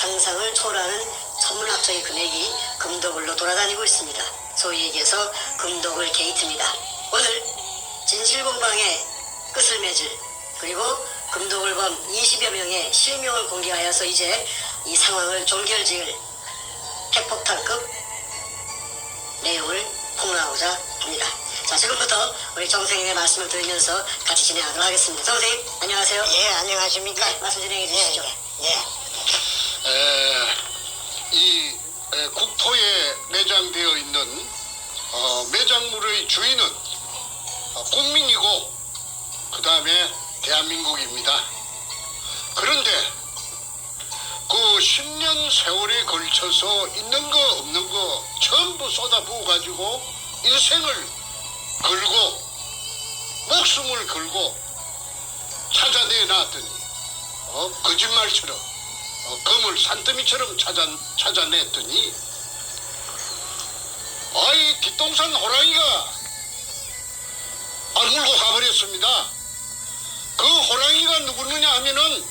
상상을 초월하는 천문학적인 금액이 금도굴로 돌아다니고 있습니다. 소위 얘기해서 금도굴 게이트입니다. 오늘 진실공방의 끝을 맺을, 그리고 금도굴범 20여 명의 실명을 공개하여서 이제 이 상황을 종결지을 핵폭탄급 내용을 폭로하고자 합니다. 자, 지금부터 우리 정 선생님의 말씀을 들으면서 같이 진행하도록 하겠습니다. 정 선생님, 안녕하세요. 예, 안녕하십니까? 네, 말씀 진행해 주시죠. 이 국토에 매장되어 있는 매장물의 주인은 국민이고 그 다음에 대한민국입니다. 그런데 그 10년 세월에 걸쳐서 있는 거 없는 거 전부 쏟아부어 가지고 인생을 걸고 목숨을 걸고 찾아내 놨더니 거짓말처럼 검을 산더미처럼 찾아냈더니 아이 뒷동산 호랑이가 물고 가버렸습니다. 그 호랑이가 누구느냐 하면은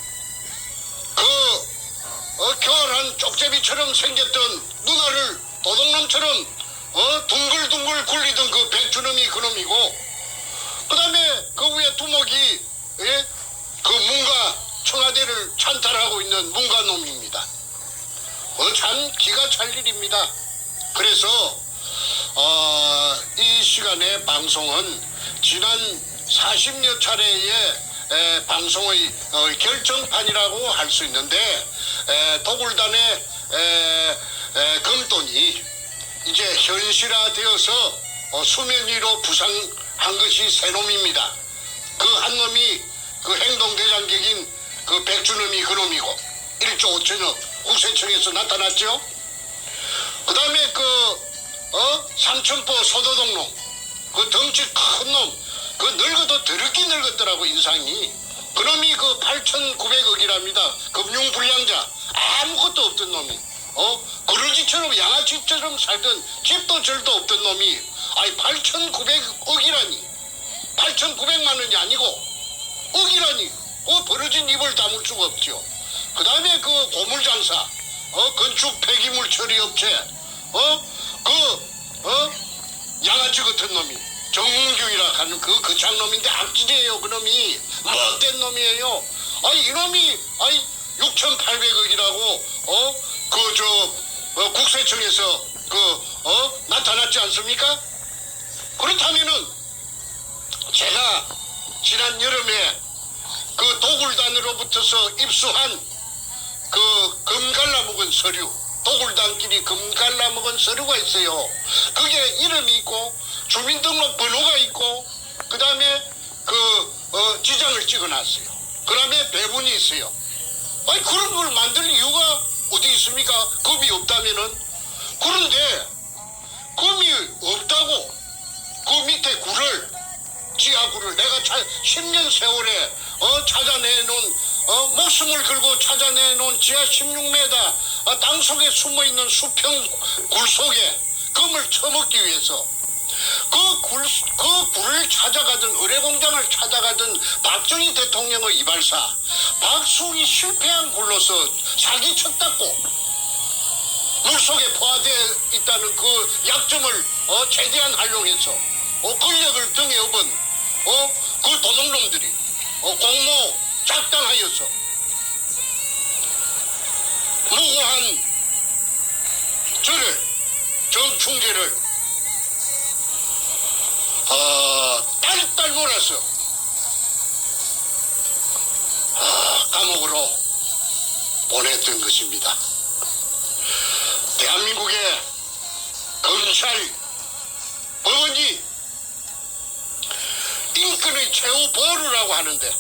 교활한 쪽제비처럼 생겼던 누나를 도둑놈처럼 둥글둥글 굴리던 그 백주놈이 그놈이고, 그 다음에 그 위에 두목이 그 문가 청와대를 찬탈하고 있는 문가놈입니다. 참 기가 찰 일입니다. 그래서 이 시간의 방송은 지난 40여 차례의 방송의 결정판이라고 할 수 있는데, 도굴단의 금돈이 이제 현실화되어서 수면 위로 부상한 것이 세 놈입니다. 그 한 놈이 그 행동대장격인 그 백주놈이 그놈이고 1조 5천억 국세청에서 나타났죠. 그 다음에 삼천포 소도동놈, 그 덩치 큰 놈, 그 늙어도 더럽게 늙었더라고 인상이. 그놈이 그 8,900억이랍니다. 금융불량자, 아무것도 없던 놈이, 거르지처럼 양아치처럼 살던 집도 절도 없던 놈이 8,900억이라니, 8,900만 원이 아니고 억이라니, 벌어진 입을 다물 수가 없죠. 그 다음에 그 고물장사, 건축 폐기물 처리업체, 양아치 같은 놈이 정은규이라 하는 그 거창놈인데 악질이에요. 그놈이 못된 놈이에요. 이놈이 6,800억이라고 국세청에서 나타났지 않습니까? 그렇다면은 제가 지난 여름에 그 도굴단으로부터서 입수한 그 금 갈라먹은 서류, 도굴단끼리 금 갈라먹은 서류가 있어요. 그게 이름이 있고 주민등록 번호가 있고 그 다음에 지장을 찍어놨어요. 그 다음에 배분이 있어요. 그런 걸 만들 이유가 어디 있습니까? 금이 없다면은. 그런데 금이 없다고 그 밑에 굴을, 지하굴을 내가 10년 세월에 찾아내놓은, 목숨을 걸고 찾아내놓은 지하 16m 땅속에 숨어있는 수평 굴 속에 금을 처먹기 위해서 그 굴을 찾아가던, 의뢰공장을 찾아가던 박정희 대통령의 이발사 박숙이 실패한 굴로서 사기쳤다고, 물속에 포화되어 있다는 그 약점을 최대한 활용해서 권력을 등에 업은 그 도둑놈들이 공모 작당하여서 무고한 저를, 정충재를 딸딸 몰아서 감옥으로 보냈던 것입니다. 대한민국의 검찰, 법원이 인권의 최후 보루라고 하는데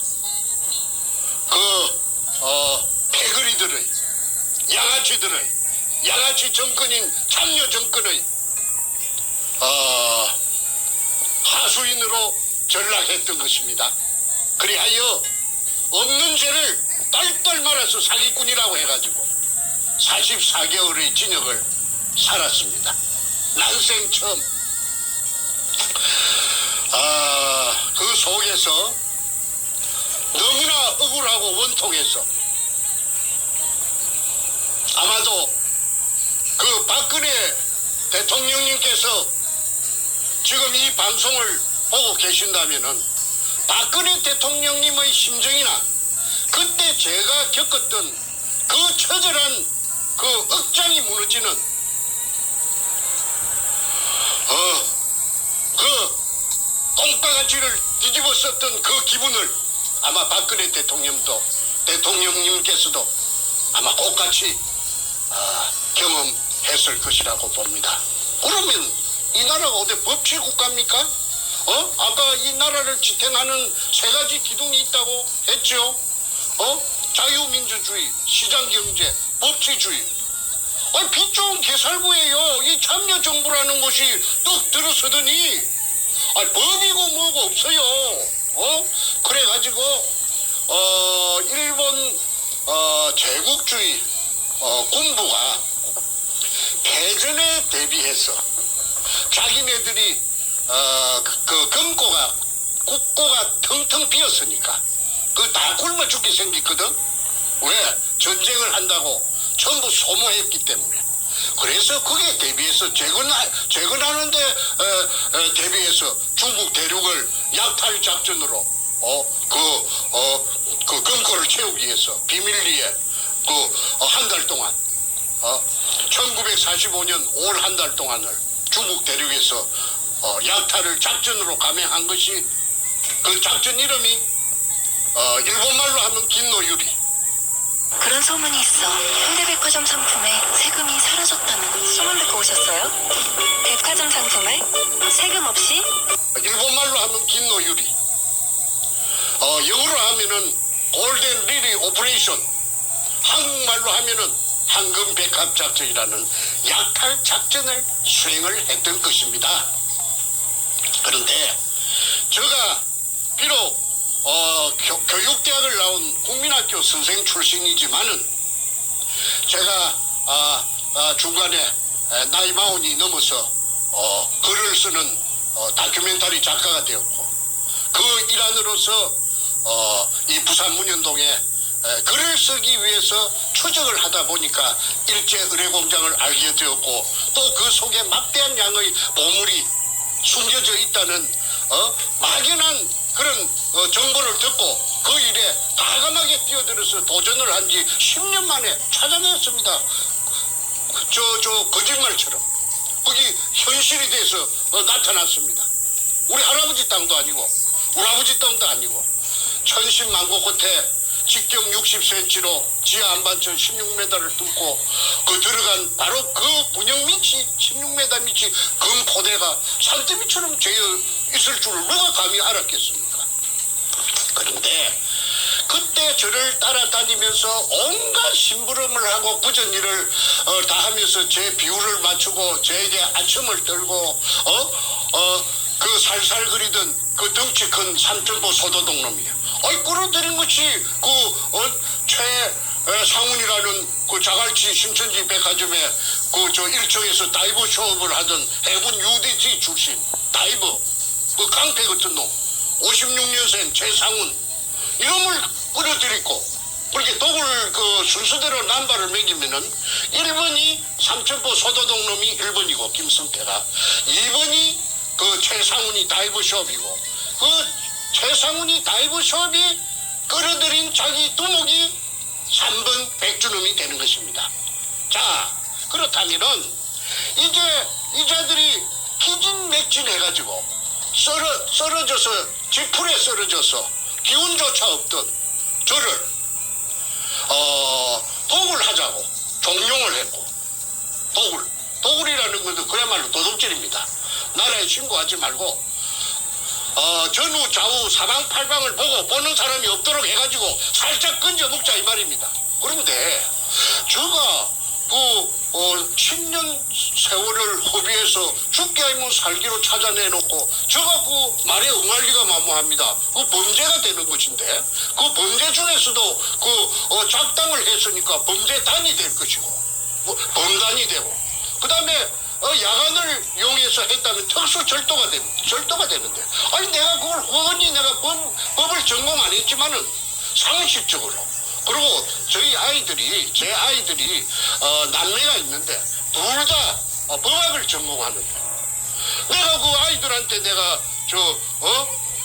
패거리들의, 양아치들의, 양아치 정권인 참여 정권의 하수인으로 전락했던 것입니다. 그리하여 없는 죄를 딸딸 말아서 사기꾼이라고 해가지고 44개월의 징역을 살았습니다. 난생 처음. 그 속에서 너무나 억울하고 원통해서 아마도 그 박근혜 대통령님께서 지금 이 방송을 보고 계신다면은 박근혜 대통령님의 심정이나 그때 제가 겪었던 그 처절한 그 억장이 무너지는 그 똥강아지를 뒤집어 썼던 그 기분을 아마 박근혜 대통령님께서도 아마 똑같이 경험했을 것이라고 봅니다. 그러면 이 나라가 어디 법치 국가입니까? 아까 이 나라를 지탱하는 세 가지 기둥이 있다고 했죠. 자유민주주의, 시장경제, 법치주의. 빛 좋은 개살구예요. 이 참여정부라는 것이 뚝 들어서더니 법이고 뭐고 없어요. 그래가지고 일본 제국주의 군부가 패전에 대비해서 자기네들이 그 국고가 텅텅 비었으니까 그 다 굶어 죽게 생겼거든. 왜? 전쟁을 한다고 전부 소모했기 때문에. 그래서 그게 대비해서 재건하는데 대비해서 중국 대륙을 약탈 작전으로 그 금고를 채우기 위해서 비밀리에 한 달 동안 1945년 5월 한 달 동안을 중국 대륙에서 약탈을 작전으로 감행한 것이 그 작전 이름이 일본말로 하면 긴노유리. 그런 소문이 있어. 현대백화점 상품에 세금이 사라졌다는 소문 듣고 오셨어요? 백화점 상품에 세금 없이? 일본말로 하면 긴노유리. 영어로 하면은 골든 리리 오퍼레이션. 한국말로 하면은 황금 백합 작전이라는 약탈 작전을 수행을 했던 것입니다. 그런데 제가 비록 교육대학을 나온 국민학교 선생 출신이지만은 제가 중간에 나이 40이 넘어서 글을 쓰는 다큐멘터리 작가가 되었고 그 일환으로서 이 부산 문현동에 글을 쓰기 위해서 추적을 하다 보니까 일제 의뢰공장을 알게 되었고 또 그 속에 막대한 양의 보물이 숨겨져 있다는 막연한 그런 정보를 듣고 그 일에 과감하게 뛰어들어서 도전을 한 지 10년 만에 찾아냈습니다. 저 거짓말처럼 그게 현실이 돼서 나타났습니다. 우리 할아버지 땅도 아니고 우리 아버지 땅도 아니고 천신만고 끝에 직경 60cm로 지하 안반천 16m를 뚫고 그 들어간 바로 그 문형 밑이 16m 밑이 금포대가 산더미처럼 재어 있을 줄을 누가 감히 알았겠습니까? 그런데 그때 저를 따라다니면서 온갖 심부름을 하고 부전일을 다 하면서 제 비율을 맞추고 저에게 아첨을 떨고 그 살살 그리던 그 덩치 큰 삼천포 소도동 놈이에요. 끌어들인 것이 최상훈이라는 그 자갈치 신천지 백화점에 저 일청에서 다이버 쇼업을 하던 해군 UDT 출신 다이버 그 깡패 같은 놈 56년생 최상훈 이놈을 끌어들이고 그렇게 독을 그 순서대로 남발을 매기면은 1번이 삼천포 소도동 놈이 1번이고 김성태가 2번이 그 최상훈이 다이버 쇼업이고 그 최상훈이 다이브 숍이 끌어들인 자기 두목이 3번 백주놈이 되는 것입니다. 자, 그렇다면은 이제 이 자들이 기진맥진해가지고 쓰러져서 지풀에 쓰러져서 기운조차 없던 저를 독을 하자고 종용을 했고 독을이라는 것은 그야말로 도둑질입니다. 나라에 신고하지 말고 전후 좌우 사방팔방을 보고 보는 사람이 없도록 해가지고 살짝 건져 먹자 이 말입니다. 그런데 제가 10년 세월을 허비해서 죽게 아니면 살기로 찾아내놓고 제가 그 말에 응할 리가 만무합니다. 그 범죄가 되는 것인데 그 범죄 중에서도 작당을 했으니까 범죄단이 될 것이고 범단이 되고 그 다음에 야간을 이용해서 했다면 특수절도가 되는데 내가 그걸 훤히 내가 법을 전공 안 했지만은 상식적으로 그리고 제 아이들이 남매가 있는데 둘 다 법학을 전공하는데 내가 그 아이들한테 내가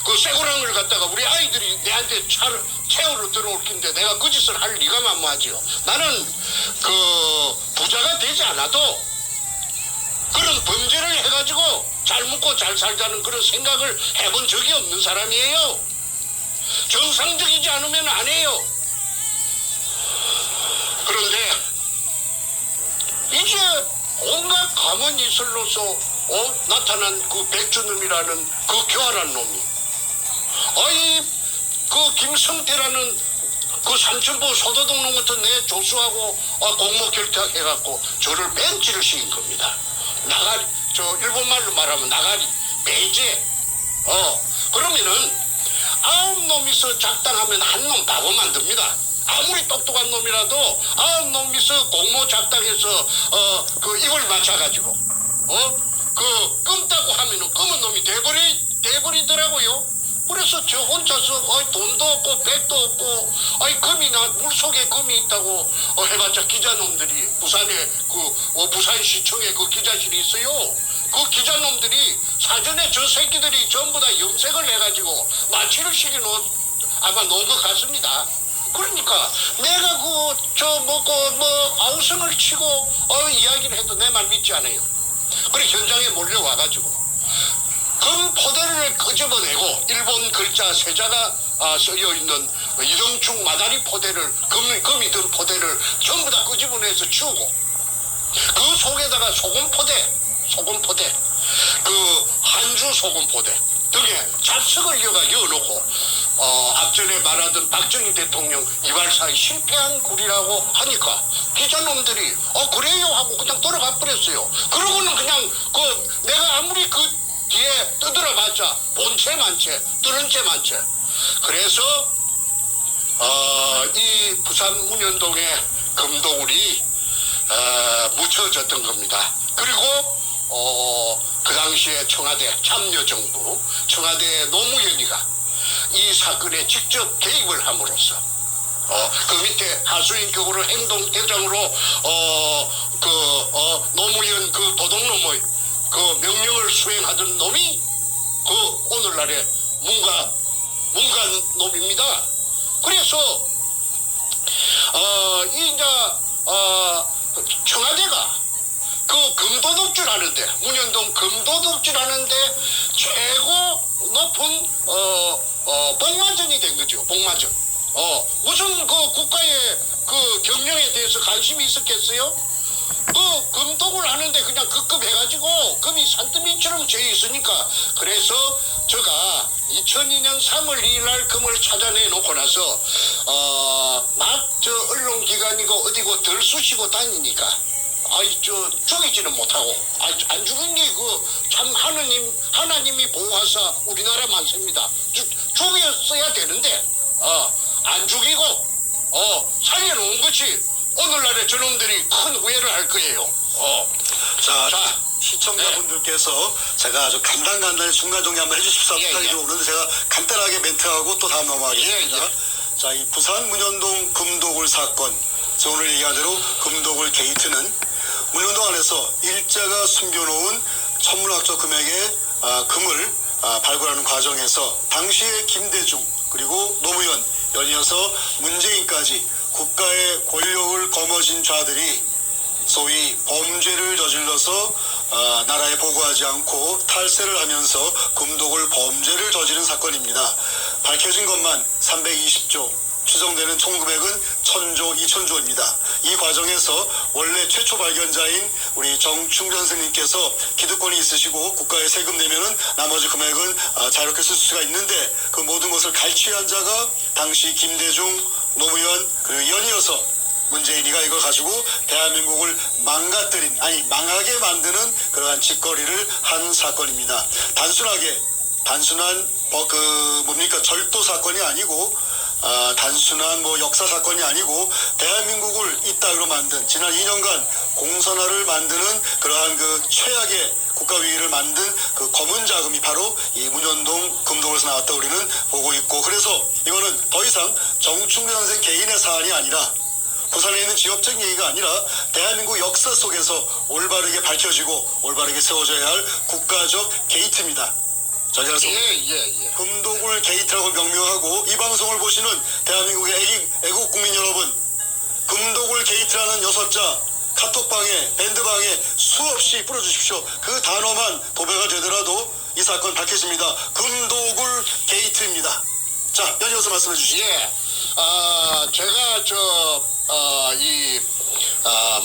그 쇠고랑을 갖다가 우리 아이들이 내한테 채우러 들어올 텐데 내가 그 짓을 할 리가 만무하지요. 나는 그 부자가 되지 않아도 그런 범죄를 해가지고 잘 먹고 잘 살자는 그런 생각을 해본 적이 없는 사람이에요. 정상적이지 않으면 안 해요. 그런데 이제 온갖 가문이슬로서 나타난 그 백주놈이라는 그 교활한 놈이 그 김성태라는 그 삼천포 소도동 놈 같은 내 조수하고 공모 결탁해갖고 저를 벤치를 시킨 겁니다. 나가리, 일본 말로 말하면 나가리, 배제. 그러면은 9놈이서 작당하면 한 놈 바보 만듭니다. 아무리 똑똑한 놈이라도 9놈이서 공모 작당해서 그 입을 맞춰가지고 그 끔다고 하면은 검은 놈이 돼버리더라고요. 그래서 저 혼자서 돈도 없고 백도 없고 금이나 물속에 금이 있다고 해봤자 기자놈들이 부산에 부산시청에 그 기자실이 있어요. 그 기자놈들이 사전에 저 새끼들이 전부 다 염색을 해가지고 마취를 시켜놓은 아마 놓은 것 같습니다. 그러니까 내가 아우성을 치고 이야기를 해도 내 말 믿지 않아요. 그래 현장에 몰려와가지고 금 포대를 끄집어내고 일본 글자 세자가 쓰여있는 이동충 마다리 포대를 금이 든 포대를 전부 다 끄집어내서 치우고 그 속에다가 소금 포대 그 한주 소금 포대 등에 잡석을 여어놓고 앞전에 말하던 박정희 대통령 이발사에 실패한 굴이라고 하니까 기자놈들이 그래요 하고 그냥 돌아가 버렸어요. 그러고는 그냥 내가 아무리 그 뒤에 떠들어봤자 본체 만체 뜨는 채 만체. 그래서 이 부산 문현동의 금도굴이 묻혀졌던 겁니다. 그리고 그 당시에 청와대 참여정부 청와대 노무현이가 이 사건에 직접 개입을 함으로써 그 밑에 하수인격으로 행동대장으로 노무현 그 도둑놈의 그 명령을 수행하던 놈이 그 오늘날의 문관 놈입니다. 그래서 청와대가 그 금도둑질 하는데 문현동 금도둑질 하는데 최고 높은 복마전이 된 거죠. 복마전. 무슨 그 국가의 그 경영에 대해서 관심이 있었겠어요? 그 금독을 하는데 그냥 급급해가지고 금이 산더미처럼 져 있으니까 그래서 제가 2002년 3월 2일 날 금을 찾아내 놓고 나서 막 언론기관이고 어디고 들쑤시고 다니니까 죽이지는 못하고 안 죽은 게 참 하나님이 보호하사 우리나라 만세입니다. 죽였어야 되는데 안 죽이고 살려놓은 것이 오늘날의 저놈들이 큰 후회를 할 거예요. 자, 시청자분들께서 제가 아주 간단히 중간 정리 한번 해주십사 부탁이 좀 오는데 제가 간단하게 멘트하고 또 다음 넘어가겠습니다. 자, 이 부산 문현동 금도굴 사건, 오늘 얘기한 대로 금도굴 게이트는 문현동 안에서 일제가 숨겨놓은 천문학적 금액의 금을 발굴하는 과정에서 당시의 김대중 그리고 노무현 연이어서 문재인까지 국가의 권력을 거머쥔 자들이 소위 범죄를 저질러서 나라에 보고하지 않고 탈세를 하면서 금독을 범죄를 저지른 사건입니다. 밝혀진 것만 320조, 추정되는 총 금액은 1000조, 2000조입니다. 이 과정에서 원래 최초 발견자인 우리 정충전 선생님께서 기득권이 있으시고 국가에 세금 내면은 나머지 금액은 자유롭게 쓸 수가 있는데 그 모든 것을 갈취한 자가 당시 김대중, 노무현 그리고 연이어서 문재인이가 이걸 가지고 대한민국을 망하게 만드는 그러한 짓거리를 한 사건입니다. 단순한 절도 사건이 아니고 단순한 역사 사건이 아니고 대한민국을 이따위로 만든 지난 2년간 공선화를 만드는 그러한 그 최악의 국가 위기를 만든 그 검은 자금이 바로 이 문현동 금독에서 나왔다 우리는 보고 있고, 그래서 이거는 더 이상 정충래 선생 개인의 사안이 아니라 부산에 있는 지역적 얘기가 아니라 대한민국 역사 속에서 올바르게 밝혀지고 올바르게 세워져야 할 국가적 게이트입니다. 자, 그래서 금도굴 게이트라고 명명하고 이 방송을 보시는 대한민국의 애국 국민 여러분, 금도굴 게이트라는 6자 카톡방에 밴드방에 수없이 뿌려주십시오. 그 단어만 도배가 되더라도 이 사건 밝혀집니다. 금도굴 게이트입니다. 자, 연이어서 말씀해 주시죠. 제가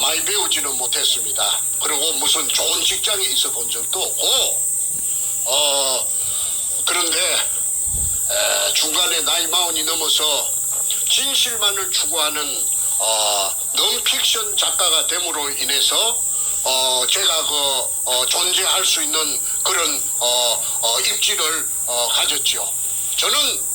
많이 배우지는 못했습니다. 그리고 무슨 좋은 직장에 있어 본 적도 없고, 그런데 중간에 나이 40이 넘어서 진실만을 추구하는 넌픽션 작가가 됨으로 인해서 제가 존재할 수 있는 그런 입지를 가졌죠. 저는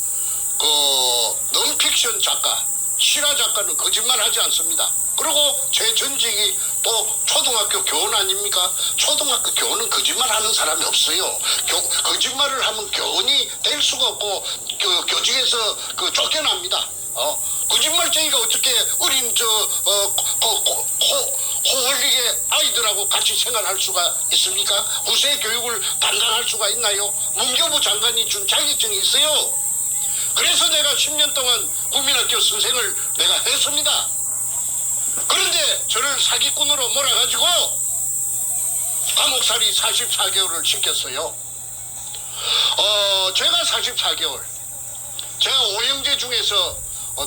넌픽션 작가, 실화 작가는 거짓말하지 않습니다. 그리고 제 전직이 또 초등학교 교원 아닙니까? 초등학교 교원은 거짓말하는 사람이 없어요. 거짓말을 하면 교원이 될 수가 없고 교직에서 쫓겨납니다. 거짓말쟁이가 어떻게 어린 호홀리게 아이들하고 같이 생활할 수가 있습니까? 후세 교육을 담당할 수가 있나요? 문교부 장관이 준 자격증이 있어요. 그래서 내가 10년 동안 국민학교 선생을 내가 했습니다. 그런데 저를 사기꾼으로 몰아가지고 감옥살이 44개월을 시켰어요. 제가 44개월. 제가 오형제 중에서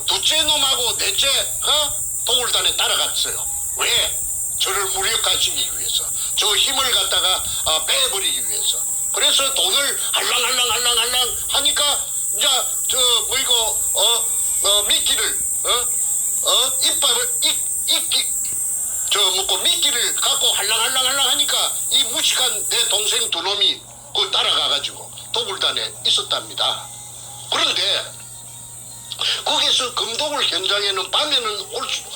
둘째 놈하고 넷째가 도굴단에 따라갔어요. 왜? 저를 무력화시키기 위해서. 저 힘을 갖다가 빼버리기 위해서. 그래서 돈을 할랑할랑 하니까 이제 미끼를 미끼를 갖고 할랑할랑 하니까 이 무식한 내 동생 두 놈이 따라가가지고 도굴단에 있었답니다. 그런데 거기서 금도굴 현장에는 밤에는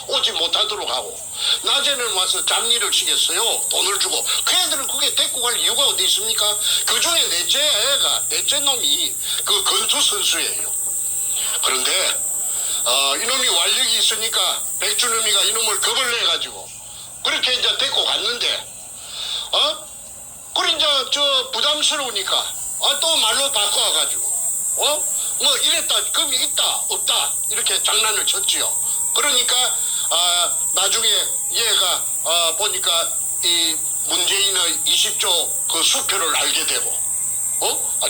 오지 못하도록 하고 낮에는 와서 잡일을 시켰어요. 돈을 주고. 그 애들은 그게 데리고 갈 이유가 어디 있습니까? 그 중에 넷째 놈이 건투 선수예요. 그런데 이놈이 완력이 있으니까 백준음이가 이놈을 겁을 내가지고 그렇게 이제 데리고 갔는데 그래 이제 부담스러우니까 또 말로 바꿔가지고 뭐 이랬다 금이 있다 없다 이렇게 장난을 쳤지요. 그러니까 나중에 얘가 보니까 이 문재인의 20조 그 수표를 알게 되고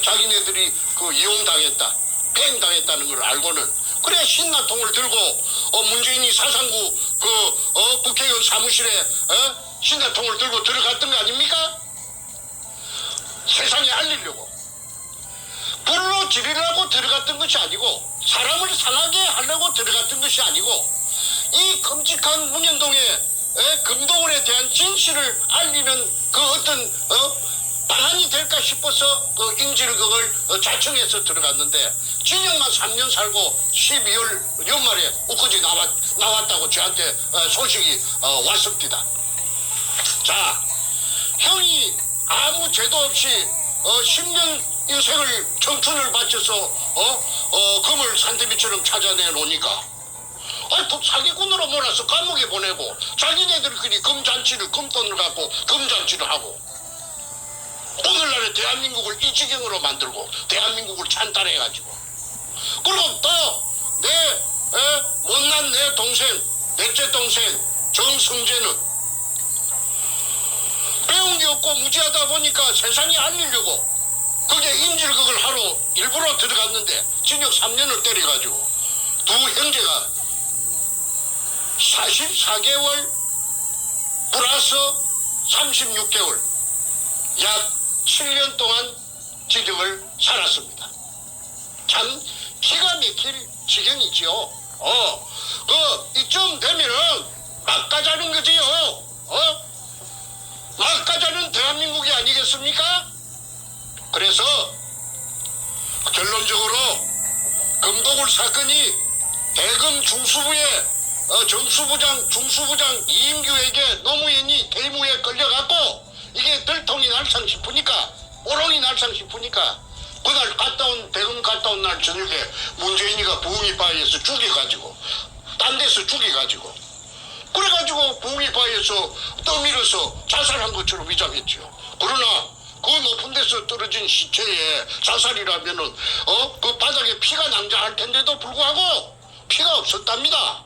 자기네들이 이용당했다 팽당했다는 걸 알고는 그래 신나통을 들고 문재인이 사상구 국회의원 사무실에 신나통을 들고 들어갔던 거 아닙니까? 세상에 알리려고 불로 지르려고 들어갔던 것이 아니고 사람을 상하게 하려고 들어갔던 것이 아니고 이 끔찍한 문현동의 금도굴에 대한 진실을 알리는 그 어떤 방안이 될까 싶어서 인질을 그걸 자청해서 들어갔는데 징역만 3년 살고 12월 연말에 엊그제 나왔다고 저한테 소식이 왔습니다. 자, 형이 아무 죄도 없이 10년 인생을 청춘을 바쳐서 금을 산더미처럼 찾아내 놓으니까 또 사기꾼으로 몰아서 감옥에 보내고 자기네들끼리 금돈을 갖고 금잔치를 하고 오늘날의 대한민국을 이 지경으로 만들고 대한민국을 찬탈해가지고 그리고 또 못난 내 동생 넷째 동생 정성재는 배운 게 없고 무지하다 보니까 세상에 알리려고 그게 인질극을 하러 일부러 들어갔는데 징역 3년을 때려가지고 두 형제가 44개월 플러스 36개월 약 7년 동안 징역을 살았습니다. 참 기가 막힐 지경이지요. 이쯤 되면은 막 가자는 거지요. 막 가자는 대한민국이 아니겠습니까? 그래서 결론적으로 금도굴 사건이 대검 중수부의 중수부장 이임규에게 노무현이 대무에 끌려갔고 이게 들통이 날상 싶으니까 오롱이 날상 싶으니까 그날 대검 갔다 온 날 18일 저녁에 문재인이가 부흥이바에서 죽여가지고 딴 데서 죽여가지고 그래가지고 부흥이바에서 떠밀어서 자살한 것처럼 위장했죠. 그러나 그 높은 데서 떨어진 시체에 자살이라면은 그 바닥에 피가 낭자할 텐데도 불구하고 피가 없었답니다.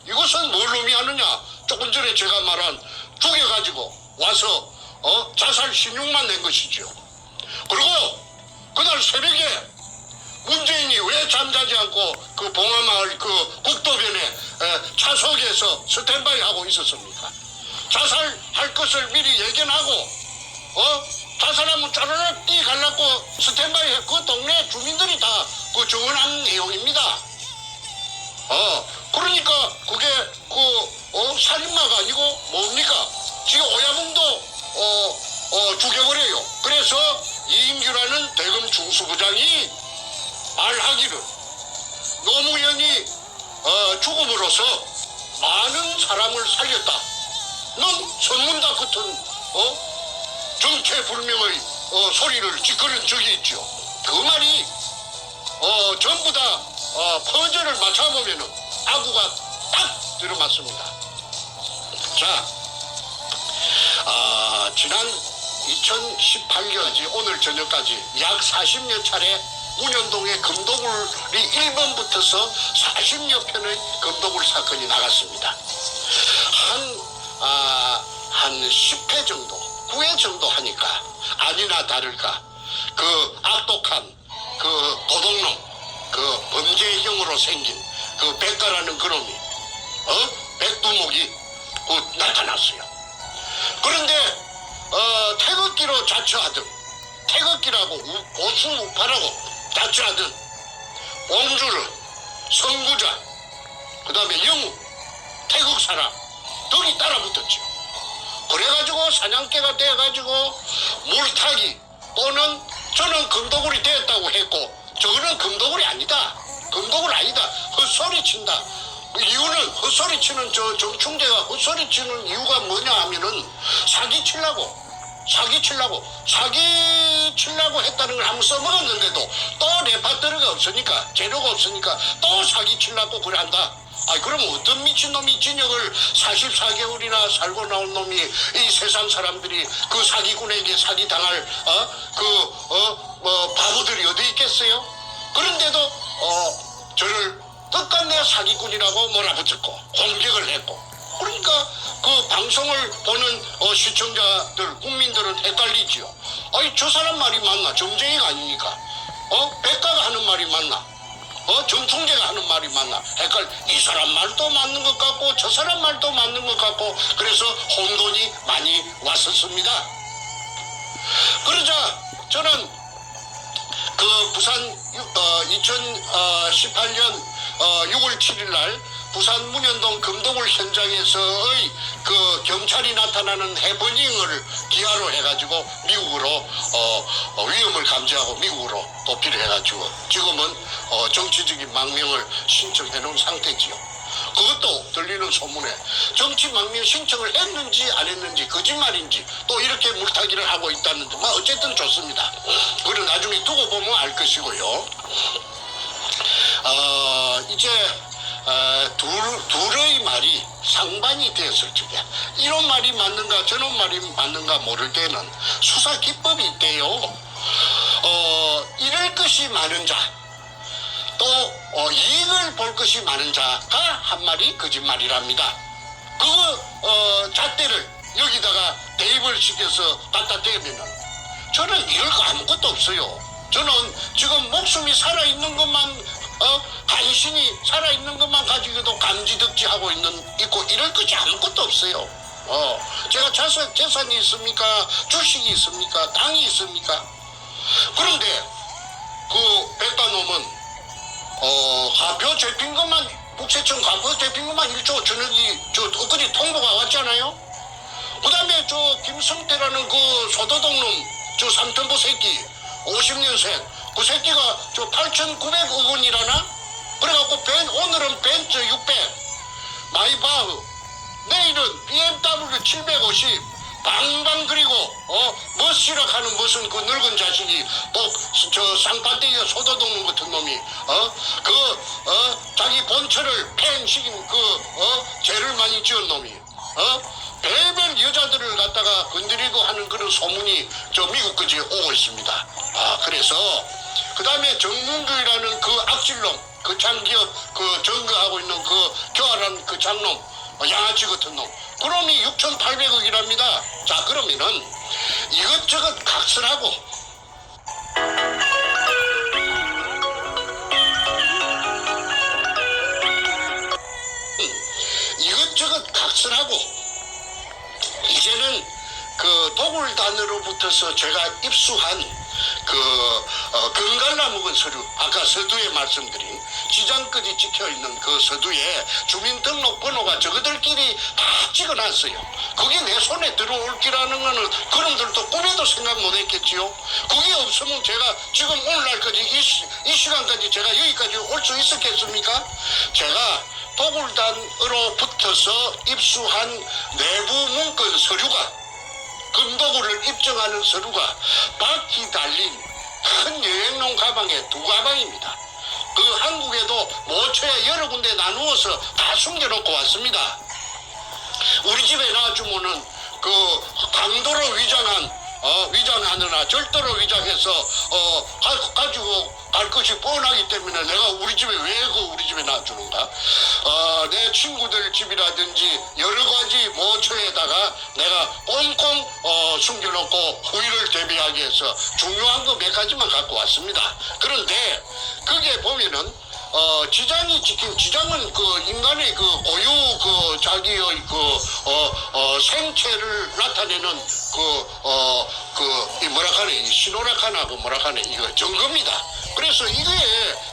이것은 뭘 의미하느냐? 조금 전에 제가 말한 죽여가지고 와서 자살 신용만 낸 것이죠. 그리고 그날 새벽에 문재인이 왜 잠자지 않고 그 봉화마을 그 국도변에 차석에서 스탠바이 하고 있었습니까? 자살할 것을 미리 예견하고 자살하면 짜르르 뛰갈라고 스탠바이 해. 그 동네 주민들이 다 그 증언한 내용입니다. 그러니까 그게 살인마가 아니고 뭡니까? 지금 오야붕도 죽여버려요. 그래서 이인규라는 대검 중수부장이 말하기를 노무현이 죽음으로써 많은 사람을 살렸다. 넌 선문다 같은 정체불명의 소리를 짓거린 적이 있죠. 그 말이 전부 다 퍼즐을 맞춰보면은 아구가 딱 들어맞습니다. 자, 지난 2018년 오늘 저녁까지 약 40여 차례 문현동의 금도굴이 1번부터서 40여 편의 금도굴 사건이 나갔습니다. 한 10회 정도, 9회 정도 하니까 아니나 다를까 그 악독한 그 도둑놈, 그 범죄형으로 생긴 그 백가라는 그놈이 백두목이 나타났어요. 그런데 태극기로 자처하든 태극기라고 오수우파라고 자처하든 옹주르, 선구자, 그 다음에 영우, 태극 사람 등이 따라붙었죠. 그래가지고 사냥개가 돼가지고 물타기 또는 저는 금도굴이 되었다고 했고 저거는 금도굴이 아니다. 금도굴 아니다. 헛소리 친다. 이유는 헛소리 치는 저 정충재가 헛소리 치는 이유가 뭐냐 하면은 사기 치려고 했다는 걸 한번 써먹었는데도 또 레파토리가 없으니까 재료가 없으니까 또 사기 치려고 그래 한다. 그럼 어떤 미친놈이 진역을 44개월이나 살고 나온 놈이 이 세상 사람들이 그 사기꾼에게 사기당할 바보들이 어디 있겠어요? 그런데도 저를 끝끝내 사기꾼이라고 몰아붙였고 공격을 했고 그러니까 그 방송을 보는 시청자들 국민들은 헷갈리지요. 저 사람 말이 맞나? 점쟁이가 아닙니까? 백가가 하는 말이 맞나? 정충재가 하는 말이 맞나? 이 사람 말도 맞는 것 같고 저 사람 말도 맞는 것 같고 그래서 혼돈이 많이 왔었습니다. 그러자 저는 그 부산 2018년 6월 7일 날 부산 문현동 금도굴 현장에서의 그 경찰이 나타나는 해버닝을 기하로 해가지고 미국으로 위험을 감지하고 미국으로 도피를 해가지고 지금은 정치적인 망명을 신청해 놓은 상태지요. 그것도 들리는 소문에 정치 망명 신청을 했는지 안 했는지 거짓말인지 또 이렇게 물타기를 하고 있다는데 어쨌든 좋습니다. 그걸 나중에 두고 보면 알 것이고요. 이제 둘의 말이 상반이 되었을 적에 이런 말이 맞는가 저런 말이 맞는가 모를 때는 수사 기법이 있대요. 잃을 것이 많은 자 또 이익을 볼 것이 많은 자가 한 말이 거짓말이랍니다. 그 잣대를 여기다가 대입을 시켜서 갖다 대면은 저는 잃을 거 아무것도 없어요. 저는 지금 목숨이 살아있는 것만 간신히 살아있는 것만 가지고도 감지덕지하고 있고 이럴 것이 아무것도 없어요. 제가 재산이 있습니까? 주식이 있습니까? 땅이 있습니까? 그런데 그 백가놈은 가표 잡힌 것만 국세청 가표 잡힌 것만 1조 전억이 엊그제 통보가 왔잖아요. 그 다음에 저 김성태라는 그 소도동놈 저 삼천포 새끼 50년생 그 새끼가 저 8,900억 원이라나? 그래갖고 오늘은 벤츠 600 마이바흐 내일은 BMW 750 방방 그리고 멋시락하는 무슨 그 늙은 자식이 또 저 쌍판대기에 소도둑놈 같은 놈이 자기 본처를 팽시킨 죄를 많이 지은 놈이 별별 여자들을 갖다가 건드리고 하는 그런 소문이 저 미국까지 오고 있습니다. 그래서 그 다음에 정문규라는 그 악질놈, 그 장기업 그 증거하고 있는 그 교활한 그 장놈, 양아치 같은 놈, 그놈이 6,800억이랍니다. 자, 그러면은 이것저것 각설하고 이것저것 각설하고 이제는 그 도굴단으로부터서 제가 입수한 금갈라 묵은 서류, 아까 서두에 말씀드린 지장까지 찍혀있는 그 서두에 주민등록번호가 저거들끼리 다 찍어놨어요. 그게 내 손에 들어올 기라는 거는 그놈들도 꿈에도 생각 못했겠지요. 그게 없으면 제가 지금 오늘날까지 이 시간까지 제가 여기까지 올 수 있었겠습니까? 제가 도굴단으로 붙어서 입수한 내부 문건 서류가, 금도구를 입증하는 서류가 바퀴 달린 큰 여행용 가방에 2가방입니다. 그 한국에도 모처에 여러 군데 나누어서 다 숨겨놓고 왔습니다. 우리 집에 놔주면은 그 강도로 위장하느나 절도로 위장해서 가지고 갈 것이 뻔하기 때문에 내가 우리 집에 왜 우리 집에 놔주는가? 내 친구들 집이라든지 여러 가지 모처에다가 내가 꽁꽁 숨겨놓고 후일을 대비하기 위해서 중요한 거 몇 가지만 갖고 왔습니다. 그런데 그게 보면은 지장이 찍힌, 지장은 그 인간의 그 고유 그 자기의 생체를 나타내는 이 뭐라카네, 신호라카나 그 뭐라카네, 이거 증거입니다. 그래서 이게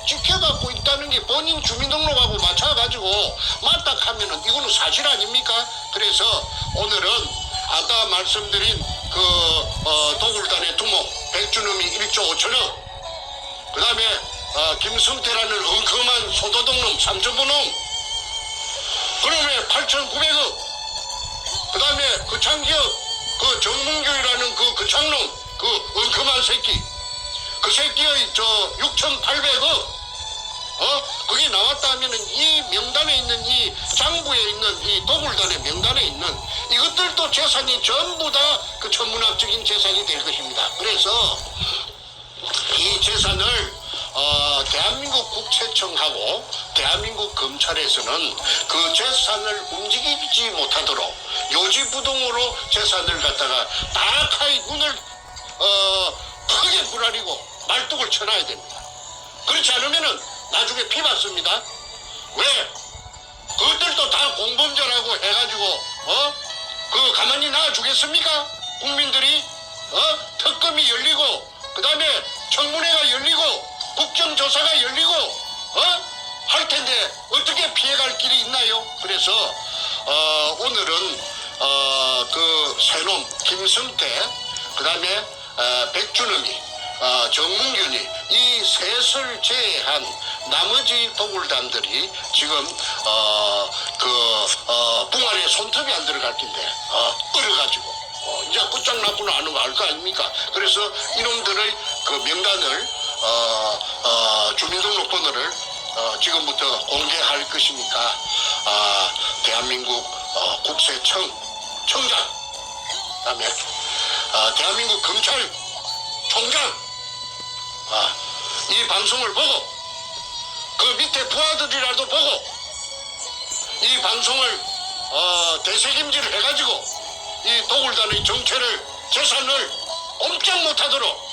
찍혀갖고 있다는 게 본인 주민등록하고 맞춰가지고 맞다 하면은 이거는 사실 아닙니까? 그래서 오늘은 아까 말씀드린 도굴단의 두목 백준음이 1조 5천억, 그 다음에 김승태라는 엉큼한 소도둑놈 3천부놈, 그놈의 8,900억, 그 다음에 그 장기업 그 정문규라는 그 장놈 그 엉큼한 새끼, 그 새끼의 6,800억 그게 나왔다 하면은 이 명단에 있는 이 장부에 있는 이 도굴단의 명단에 있는 이것들도 재산이 전부 다 그 천문학적인 재산이 될 것입니다. 그래서 이 재산을 대한민국 국세청하고 대한민국 검찰에서는 그 재산을 움직이지 못하도록 요지부동으로 재산을 갖다가 다카이 눈을 크게 부라리고 말뚝을 쳐놔야 됩니다. 그렇지 않으면은 나중에 피 받습니다. 왜? 그것들도 다 공범죄라고 해가지고 가만히 놔주겠습니까? 국민들이 특검이 열리고 그 다음에 청문회가 열리고 국정조사가 열리고 할 텐데 어떻게 피해갈 길이 있나요? 그래서 오늘은 그 새놈 김승태, 그 다음에 백준음이, 정문균이 이 셋을 제외한 나머지 도굴단들이 지금 붕안에 손톱이 안 들어갈 긴데 얼어가지고 이제 끝장났구나 하는 거 알 거 아닙니까? 그래서 이놈들의 그 명단을 주민등록번호를 지금부터 공개할 것이니까 대한민국 국세청장, 그다음에 대한민국 검찰총장 이 방송을 보고 그 밑에 부하들이라도 보고 이 방송을 대책임질 해가지고 이 도굴단의 정체를, 재산을 꼼짝 못하도록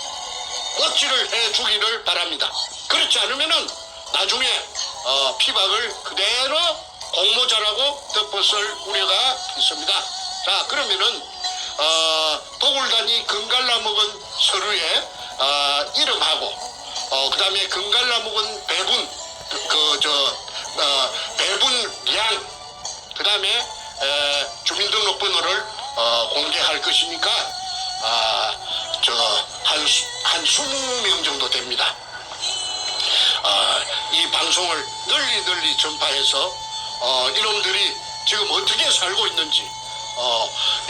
어찌를 해주기를 바랍니다. 그렇지 않으면은 나중에 피박을 그대로 공모자라고 덮었을 우려가 있습니다. 자, 그러면은 도굴단이 금갈라 먹은 서류에 이름하고 그 다음에 금갈라 먹은 배분 배분량, 그 다음에 주민등록번호를 공개할 것이니까 한 20명 정도 됩니다. 이 방송을 널리 전파해서 이놈들이 지금 어떻게 살고 있는지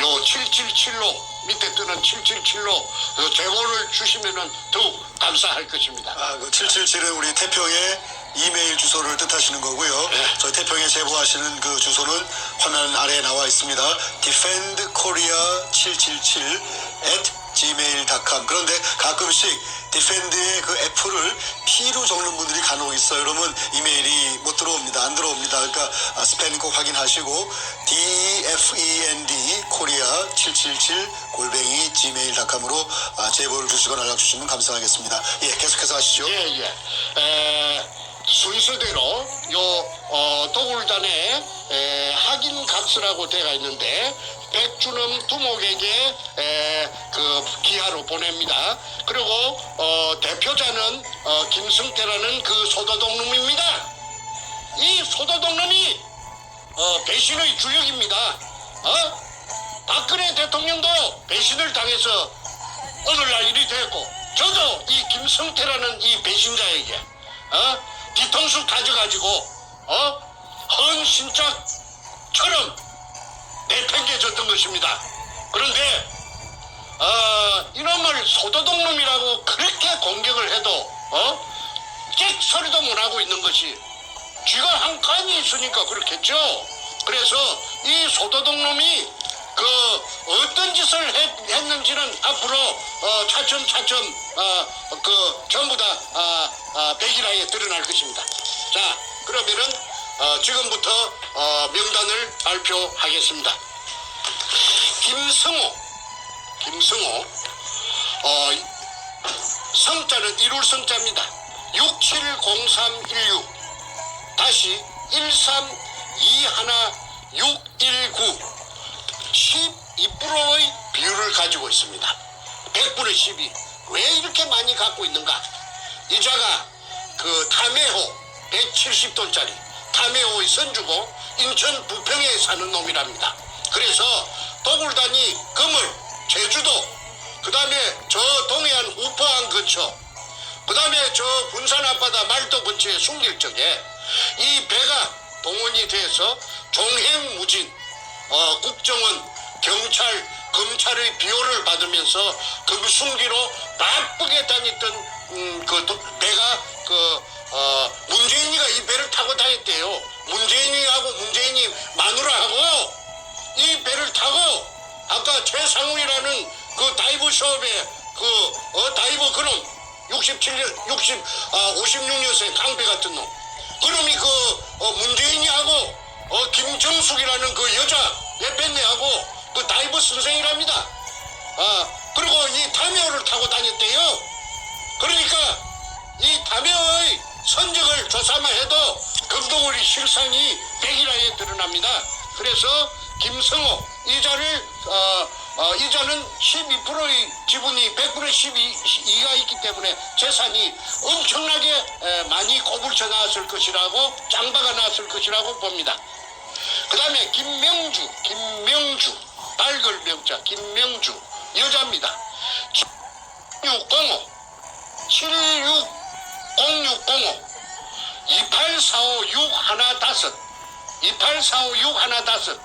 요 777로 밑에 뜨는 777로 제보를 주시면은 더욱 감사할 것입니다. 그 777은 우리 태평의 이메일 주소를 뜻하시는 거고요. 네. 저희 태평에 제보하시는 그 주소는 화면 아래에 나와 있습니다. defendkorea777@gmail.com. 그런데 가끔씩 디펜드의 그 F를 P로 적는 분들이 간혹 있어요. 그러면 이메일이 못 들어옵니다. 안 들어옵니다. 그러니까 스팸 꼭 확인하시고 defend korea777@gmail.com으로 제보를 주시거나 연락 주시면 감사하겠습니다. 예, 계속해서 하시죠. 예. 순서대로 도굴단에 확인 값이라고 되어 있는데 백주놈 두목에게 그 기하로 보냅니다. 그리고 대표자는 김승태라는 그 소도독놈입니다. 이 소도독놈이 배신의 주역입니다. 박근혜 대통령도 배신을 당해서 오늘날 일이 됐고 저도 이 김승태라는 이 배신자에게 뒤통수 가져가지고 헌신짝처럼 내팽개졌던 것입니다. 그런데 이놈을 소도독놈이라고 그렇게 공격을 해도 끽 소리도 못하고 있는 것이 쥐가 한 칸이 있으니까 그렇겠죠. 그래서 이 소도독놈이 그 어떤 짓을 했는지는 앞으로 차츰 그 전부 다 백일하에 드러날 것입니다. 자, 그러면은 지금부터 명단을 발표하겠습니다. 김승호 성자는 이룰 성자입니다. 670316 다시 1321619 12%의 비율을 가지고 있습니다. 100분의 12. 왜 이렇게 많이 갖고 있는가? 이자가 그 담해호 170돈짜리 담해호의 선주고 인천 부평에 사는 놈이랍니다. 그래서 도굴단이 금을 제주도 그 다음에 저 동해안 우퍼항 근처 그 다음에 저 군산 앞바다 말도 근처에 숨길 적에 이 배가 동원이 돼서 종행무진 국정원 경찰 검찰의 비호를 받으면서 금숭기로 바쁘게 다녔던 그 배가 문재인이가 이 배를 타고 다녔대요. 문재인이하고 문재인이 마누라하고 이 배를 타고 아까 최상훈이라는 그 다이버 숍에 다이버 그놈 56년생 강배 같은 놈 그놈이 문재인이하고 김정숙이라는 그 여자 예편네하고 그 다이버 선생이랍니다. 그리고 이 담요를 타고 다녔대요. 그러니까 이 담요의 선적을 조사만 해도 금동우리 실상이 백일하에 드러납니다. 그래서 김성호 이자는 12%의 지분이 100분의 12가 있기 때문에 재산이 엄청나게 많이 꼬불쳐 나왔을 것이라고 짱박아 나왔을 것이라고 봅니다. 그 다음에 김명주 빨글 명자 김명주 여자입니다. 7605 2845615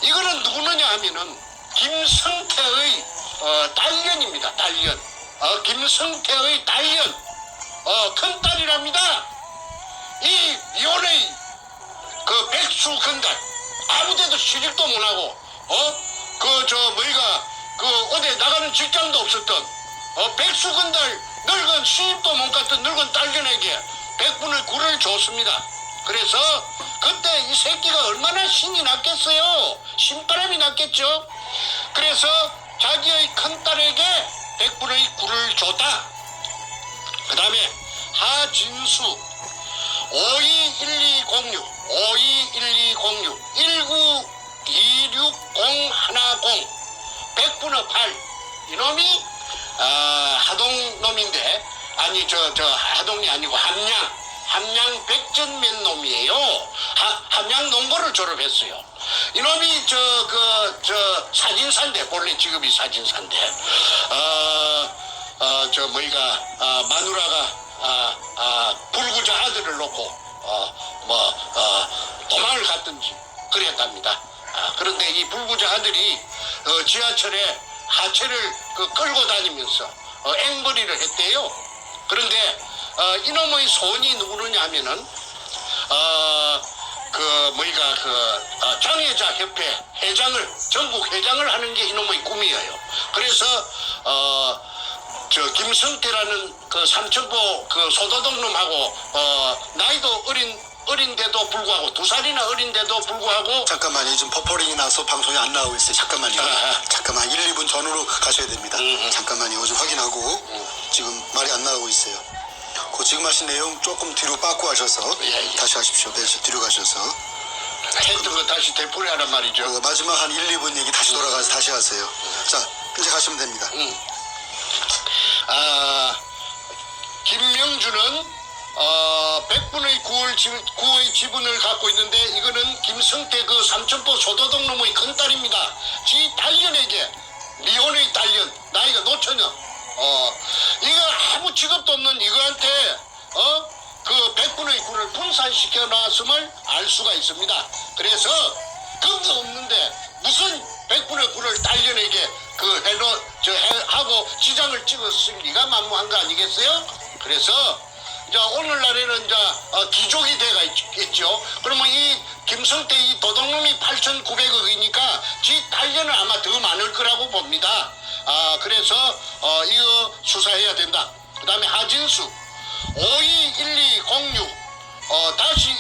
이거는 누구느냐 하면은 김성태의 딸년입니다. 딸년 김성태의 딸년 큰딸이랍니다. 이 이혼의 그 백수 건달 아무데도 시집도 못하고 어디 나가는 직장도 없었던 백수 건달 늙은 시집도 못 갔던 늙은 딸년에게 100분의 9를 줬습니다. 그래서 그때 이 새끼가 얼마나 신이 났겠어요. 신바람이 났겠죠. 그래서 자기의 큰딸에게 100분의 9를 줬다. 그 다음에 하진수 521206 1926010 100분의 8 이놈이 하동 놈인데 아니 하동이 아니고 함양 백전면 놈이에요. 함양 농고를 졸업했어요. 이놈이 사진사인데 본래 직업이 사진사인데 마누라가 불구자 아들을 놓고 도망을 갔든지 그랬답니다. 그런데 이 불구자 아들이 지하철에 하체를 끌고 다니면서 앵벌이를 했대요. 그런데 이놈의 손이 누구느냐 하면은 장애자 협회 회장을, 전국 회장을 하는 게 이놈의 꿈이에요. 그래서 김성태라는 그 삼천포 그 소도둑놈하고 나이도 어린데도 불구하고 2살이나 어린데도 불구하고. 잠깐만요. 지금 버퍼링이 나서 방송이 안 나오고 있어요. 잠깐만요. 잠깐만 1, 2분 전후로 가셔야 됩니다. 잠깐만요. 좀 확인하고 지금 말이 안 나오고 있어요. 그 지금 하신 내용 조금 뒤로 빠꾸 하셔서 예. 다시 하십시오. 네, 뒤로 가셔서 했던 거 다시 되풀이하란 말이죠. 그 마지막 한 1, 2분 얘기 다시 돌아가서 다시 하세요. 자, 이제 가시면 됩니다. 김명주는 100분의 9의 지분을 갖고 있는데 이거는 김성태 그 삼천포 소도둑 놈의 큰딸입니다. 지 딸년에게 미혼의 딸년, 나이가 노처녀, 이거 아무 직업도 없는 이거한테 그 100분의 9를 분산시켜 놨음을 알 수가 있습니다. 그래서 금도 없는데 무슨 100분의 9를 딸년에게 하고 지장을 찍었을 리가 만무한 거 아니겠어요? 그래서 이제 오늘날에는 이제 기족이 돼가 있겠죠. 그러면 이 김성태 이 도둑놈이 8,900억이니까 지 딸년은 아마 더 많을 거라고 봅니다. 그래서 이거 수사해야 된다. 그 다음에 하진수 521206 다시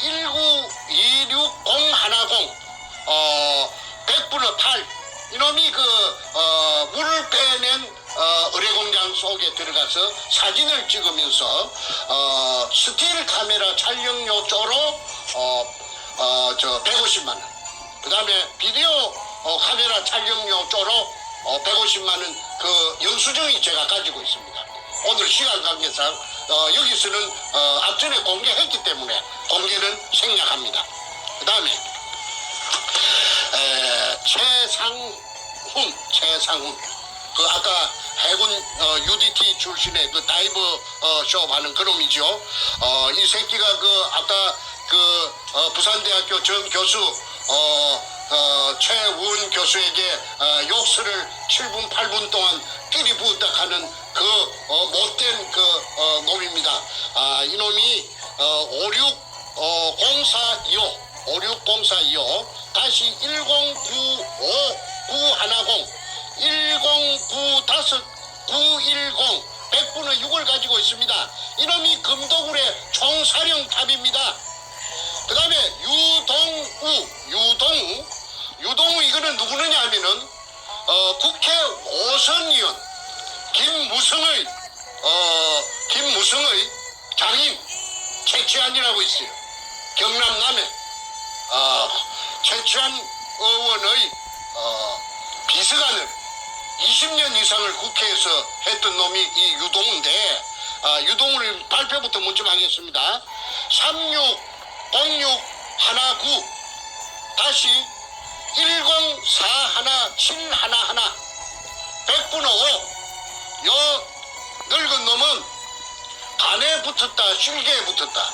1926010 100분의 8 이놈이 물을 빼낸 의뢰공장 속에 들어가서 사진을 찍으면서 스틸 카메라 촬영료 쪼로 150만 원. 그 다음에 비디오 카메라 촬영료 쪼로 150만 원 그 영수증이 제가 가지고 있습니다. 오늘 시간 관계상 여기서는 앞전에 공개했기 때문에 공개는 생략합니다. 그 다음에 최상훈 그 아까 해군 UDT 출신의 그 다이버 쇼업 하는 그놈이죠. 이 새끼가 아까 부산대학교 정 교수 최우원 교수에게 욕설을 7분 8분 동안 끼리 부었다 하는 그 못된 놈입니다. 이놈이 560425 다시 1095910 1095910 100분의 6을 가지고 있습니다. 이놈이 금도굴의 총사령탑입니다. 그 다음에 유동우 이거는 누구느냐 하면은 국회 5선 의원 김무성의 장인 최치환이라고 있어요. 경남 남해 최치환 의원의 비서관을 20년 이상을 국회에서 했던 놈이 이 유동우인데 유동우를 발표부터 먼저 하겠습니다. 360619 다시 1041711 100분의 5 요 늙은 놈은 간에 붙었다 실개에 붙었다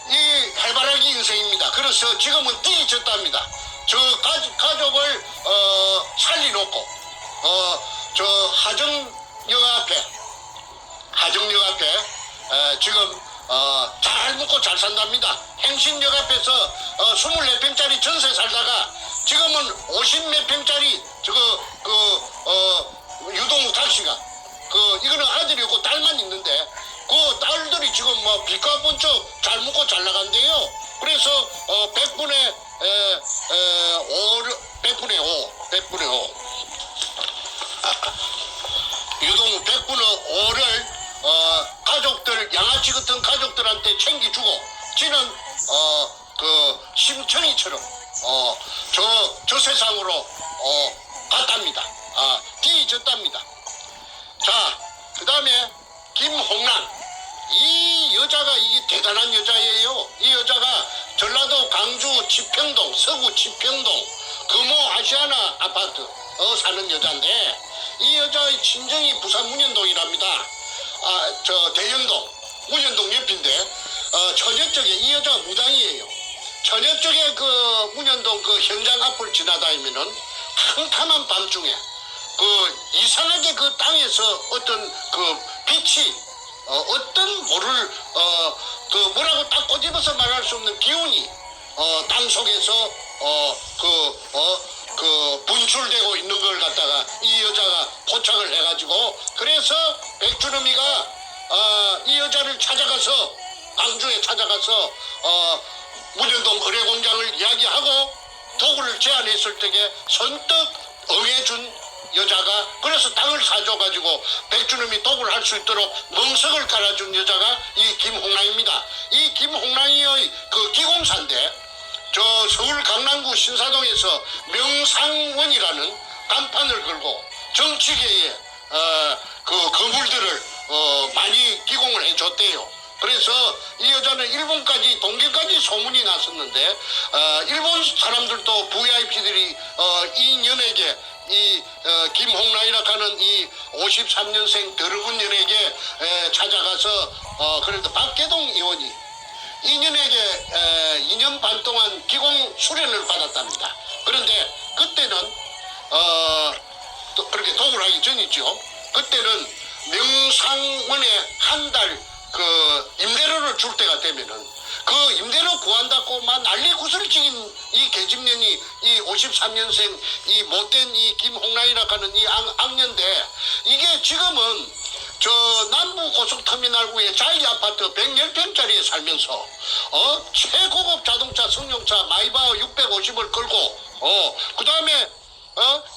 이 해바라기 인생입니다. 그래서 지금은 뛰쳤답니다. 저 가족을 살리놓고 저 하정역 앞에 지금 잘 먹고 잘 산답니다. 행신역 앞에서 24평짜리 전세 살다가 지금은 50몇 평짜리 유동우 택시가 이거는 아들이 없고 딸만 있는데 그 딸들이 지금 빚과 번쩍 잘 먹고 잘 나간대요. 그래서 100분의 5 유동우 100분의 5를 가족들 양아치 같은 가족들한테 챙겨주고 지는 심청이처럼 저 세상으로 갔답니다. 뒤졌답니다. 자, 그 다음에 김홍란 이 여자가 이게 대단한 여자예요. 이 여자가 전라도 광주 치평동 서구 치평동 금호 아시아나 아파트 사는 여자인데 이 여자의 친정이 부산 문현동이랍니다. 저 대연동 문현동 옆인데 처녀 쪽에 이 여자가 무당이에요. 처녀 쪽에 문현동 현장 앞을 지나다니면은 캄캄한 밤중에 그 이상하게 그 땅에서 어떤 그 빛이 어떤 모를 그 뭐라고 딱 꼬집어서 말할 수 없는 기운이 땅 속에서 그 분출되고 있는 걸 갖다가 이 여자가 포착을 해가지고 그래서 백주름이가 이 여자를 찾아가서 광주에 찾아가서 문현동 의뢰공장을 이야기하고 도구를 제안했을 때에 선뜻 응해준 여자가 그래서 땅을 사줘가지고 백주름이 도구를 할 수 있도록 멍석을 깔아준 여자가 이 김홍랑입니다. 이 김홍랑이의 그 기공사인데 저 서울 강남구 신사동에서 명상원이라는 간판을 걸고 정치계에 그 거물들을 많이 기공을 해줬대요. 그래서 이 여자는 일본까지 동계까지 소문이 났었는데 일본 사람들도 VIP들이 이 연예계 이 김홍란이라고 하는 이 53년생 더러운 연예계 찾아가서 그래도 박계동 의원이 이 연예계 2년 반 동안 기공 수련을 받았답니다. 그런데 그때는 또 그렇게 도구를 하기 전이죠. 그때는 명상원에 한 달 그 임대료를 줄 때가 되면은 그 임대료 구한다고만 난리 구슬치긴 이 계집년이 이 53년생 이 못된 이 김홍란이라고 하는 이 악년데 이게 지금은 저 남부 고속터미널구의 자이 아파트 110평짜리에 살면서 최고급 자동차 승용차 마이바흐 650을 끌고 그 다음에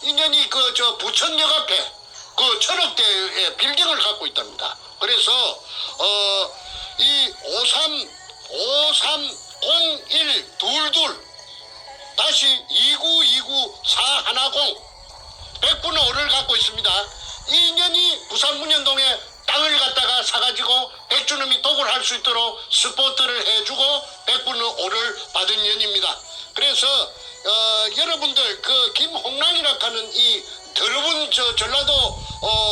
인연이 그 저 부천역 앞에 그 천억대의 빌딩을 갖고 있답니다. 그래서 이 530122 다시 2929410 100분의 5를 갖고 있습니다. 이 인연이 부산 문현동에 땅을 갖다가 사가지고 백주놈이 도구를 할 수 있도록 스포트를 해주고 100분의 5를 받은 년입니다. 그래서 여러분들 그 김홍랑이라고 하는 이 더러운 저 전라도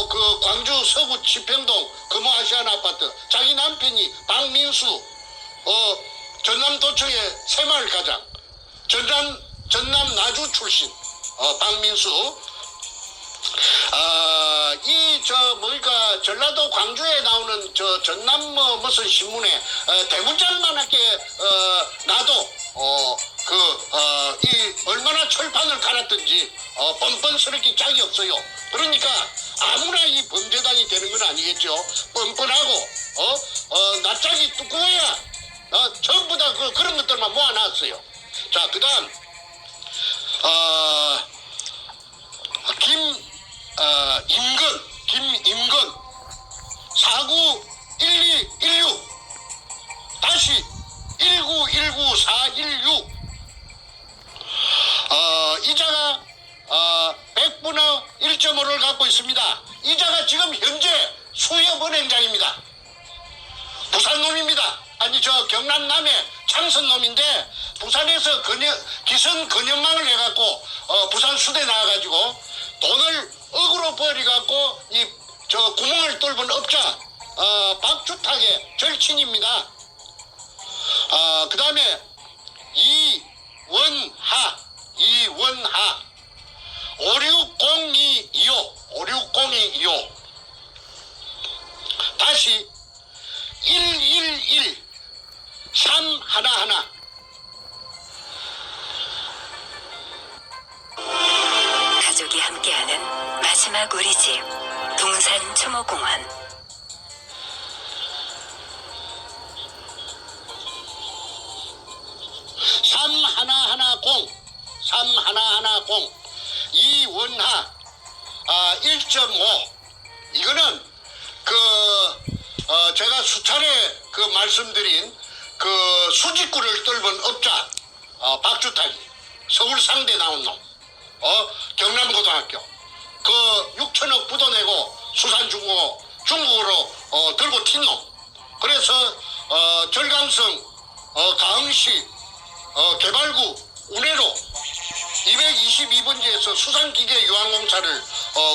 그 광주 서구 지평동 금호아시안 아파트 자기 남편이 박민수 전남도청의 새마을 가장 전남 나주 출신 박민수 이 저 뭐니까 전라도 광주에 나오는 저 전남 무슨 신문에 대문짝만하게 나도 이 얼마나 철판을 갈았든지 뻔뻔스럽게 짝이 없어요. 그러니까 아무나 이 범죄단이 되는 건 아니겠죠. 뻔뻔하고 납작이 두꺼워야 전부 다 그런 것들만 모아놨어요. 자, 그다음 김임건 491216 다시 1919416 이자가 100분의 1.5를 갖고 있습니다. 이자가 지금 현재 수협은행장입니다. 부산 놈입니다. 아니 저 경남 남해 창선 놈인데 부산에서 기성 근현망을 해갖고 부산 수대 나와가지고 돈을 억으로 버려갖고 이 저 구멍을 뚫은 업자 박주탁의 절친입니다. 그 다음에 이원하 560225 다시 111 311 가족이 함께하는 마지막 우리 집 동산 초목공원. 이원하 1.5 이거는 제가 수차례 말씀드린 수직구를 뚫은 업자 박주탁이 서울 상대 나온 놈 경남고등학교 6천억 부도 내고 중국으로 들고 튄 놈. 그래서 절강성 가흥시 개발구 운해로 222번지에서 수산기계 유한공사를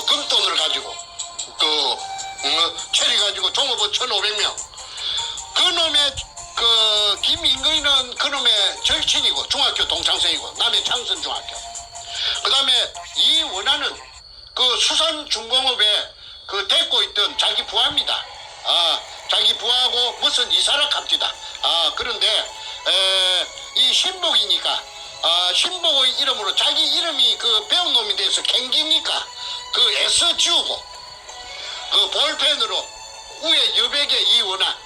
금돈을 가지고 처리가지고 종업원 1,500명. 그놈의 김인근이는 그놈의 절친이고 중학교 동창생이고 남해 창선중학교. 그 다음에 이 원한은 그 수산중공업에 그 데리고 있던 자기 부하입니다. 자기 부하하고 무슨 이사라 갑디다. 그런데 이 신복이니까 신복의 이름으로 자기 이름이 그 배운 놈이 돼서 갱기니까 그 S 지우고 그 볼펜으로 위에 여백에 이 원한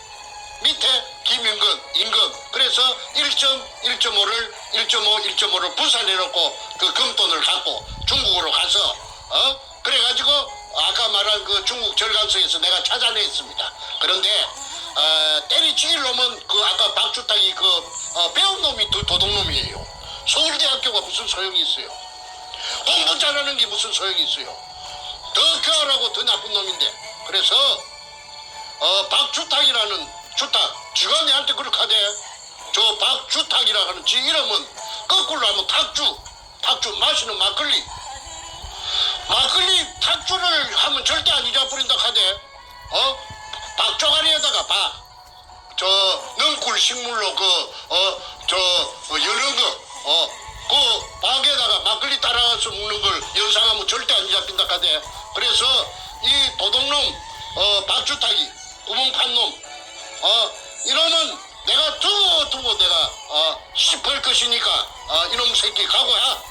밑에 김임금 임금 그래서 1.1.5를 1.5를 분산해놓고 그 금돈을 갖고 중국으로 가서 그래가지고 아까 말한 그 중국 절간소에서 내가 찾아냈습니다. 그런데 때리치길 놈은 그 아까 박주탁이 그 배운 놈이 도둑놈이에요. 서울대학교가 무슨 소용이 있어요. 공부 잘하는 게 무슨 소용이 있어요. 더 교활하고 더 나쁜 놈인데 그래서 박주탁이라는 주탁 지가 내한테 그렇게 하대. 저 박주탁이라 하는 지 이름은 거꾸로 하면 탁주 마시는 막걸리 탁주를 하면 절대 안 잊어버린다 하대. 박조가리에다가 저 능굴 식물로 여는 그 박에다가 막걸리 따라서 먹는 걸 연상하면 절대 안 잡힌다 하대. 그래서 이 도둑놈 박주탁이 구멍판 놈 이러면 내가 두고 내가 씹을 것이니까 이놈 새끼 각오야.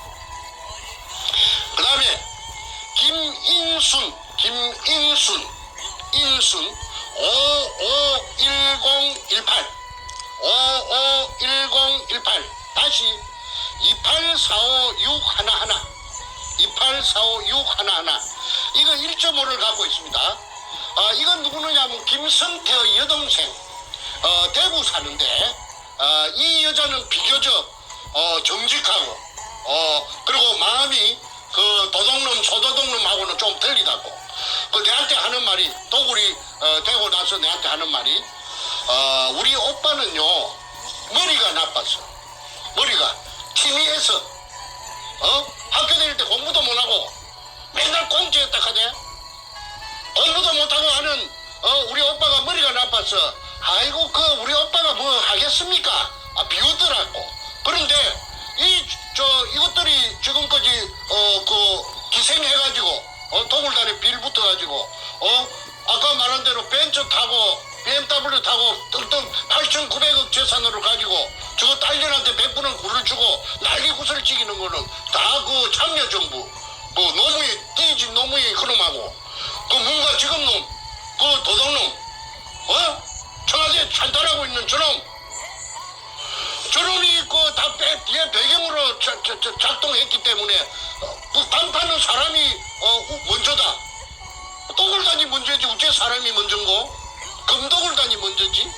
그 다음에 김인순 551018 다시 2845611 이거 1.5를 갖고 있습니다. 이건 누구느냐면 김성태의 여동생 대구 사는데 이 여자는 비교적 정직하고 그리고 마음이 그 도둑놈 소도둑놈하고는 좀 틀리다고 그 내한테 하는 말이 도굴이 되고 나서 내한테 하는 말이 우리 오빠는요 머리가 나빴어. 머리가 TV에서 학교 다닐 때 공부도 못하고 맨날 공짜였다 하대. 공부도 못하고 하는 우리 오빠가 머리가 나빠서 아이고 그 우리 오빠가 뭐 하겠습니까? 비웃더라고. 그런데 이것들이 지금까지 그 기생해가지고 도굴단에 빌 붙어가지고 아까 말한 대로 벤츠 타고 BMW 타고 뜬뜬 8,900억 재산으로 가지고 저거 딸년한테 100분은 굴을 주고 난리 구슬 찍이는 거는 다 그 참여정부 그 노무현 띠집 노무현 그놈하고 그 뭔가 지금 놈 그 도둑놈 청와대 찬탈하고 있는 저놈이 그 다 뒤에 배경으로 작동했기 때문에 그 간판은 사람이 먼저다. 도굴단이 먼저지 어째 사람이 먼저인고? 금도굴단이 먼저지.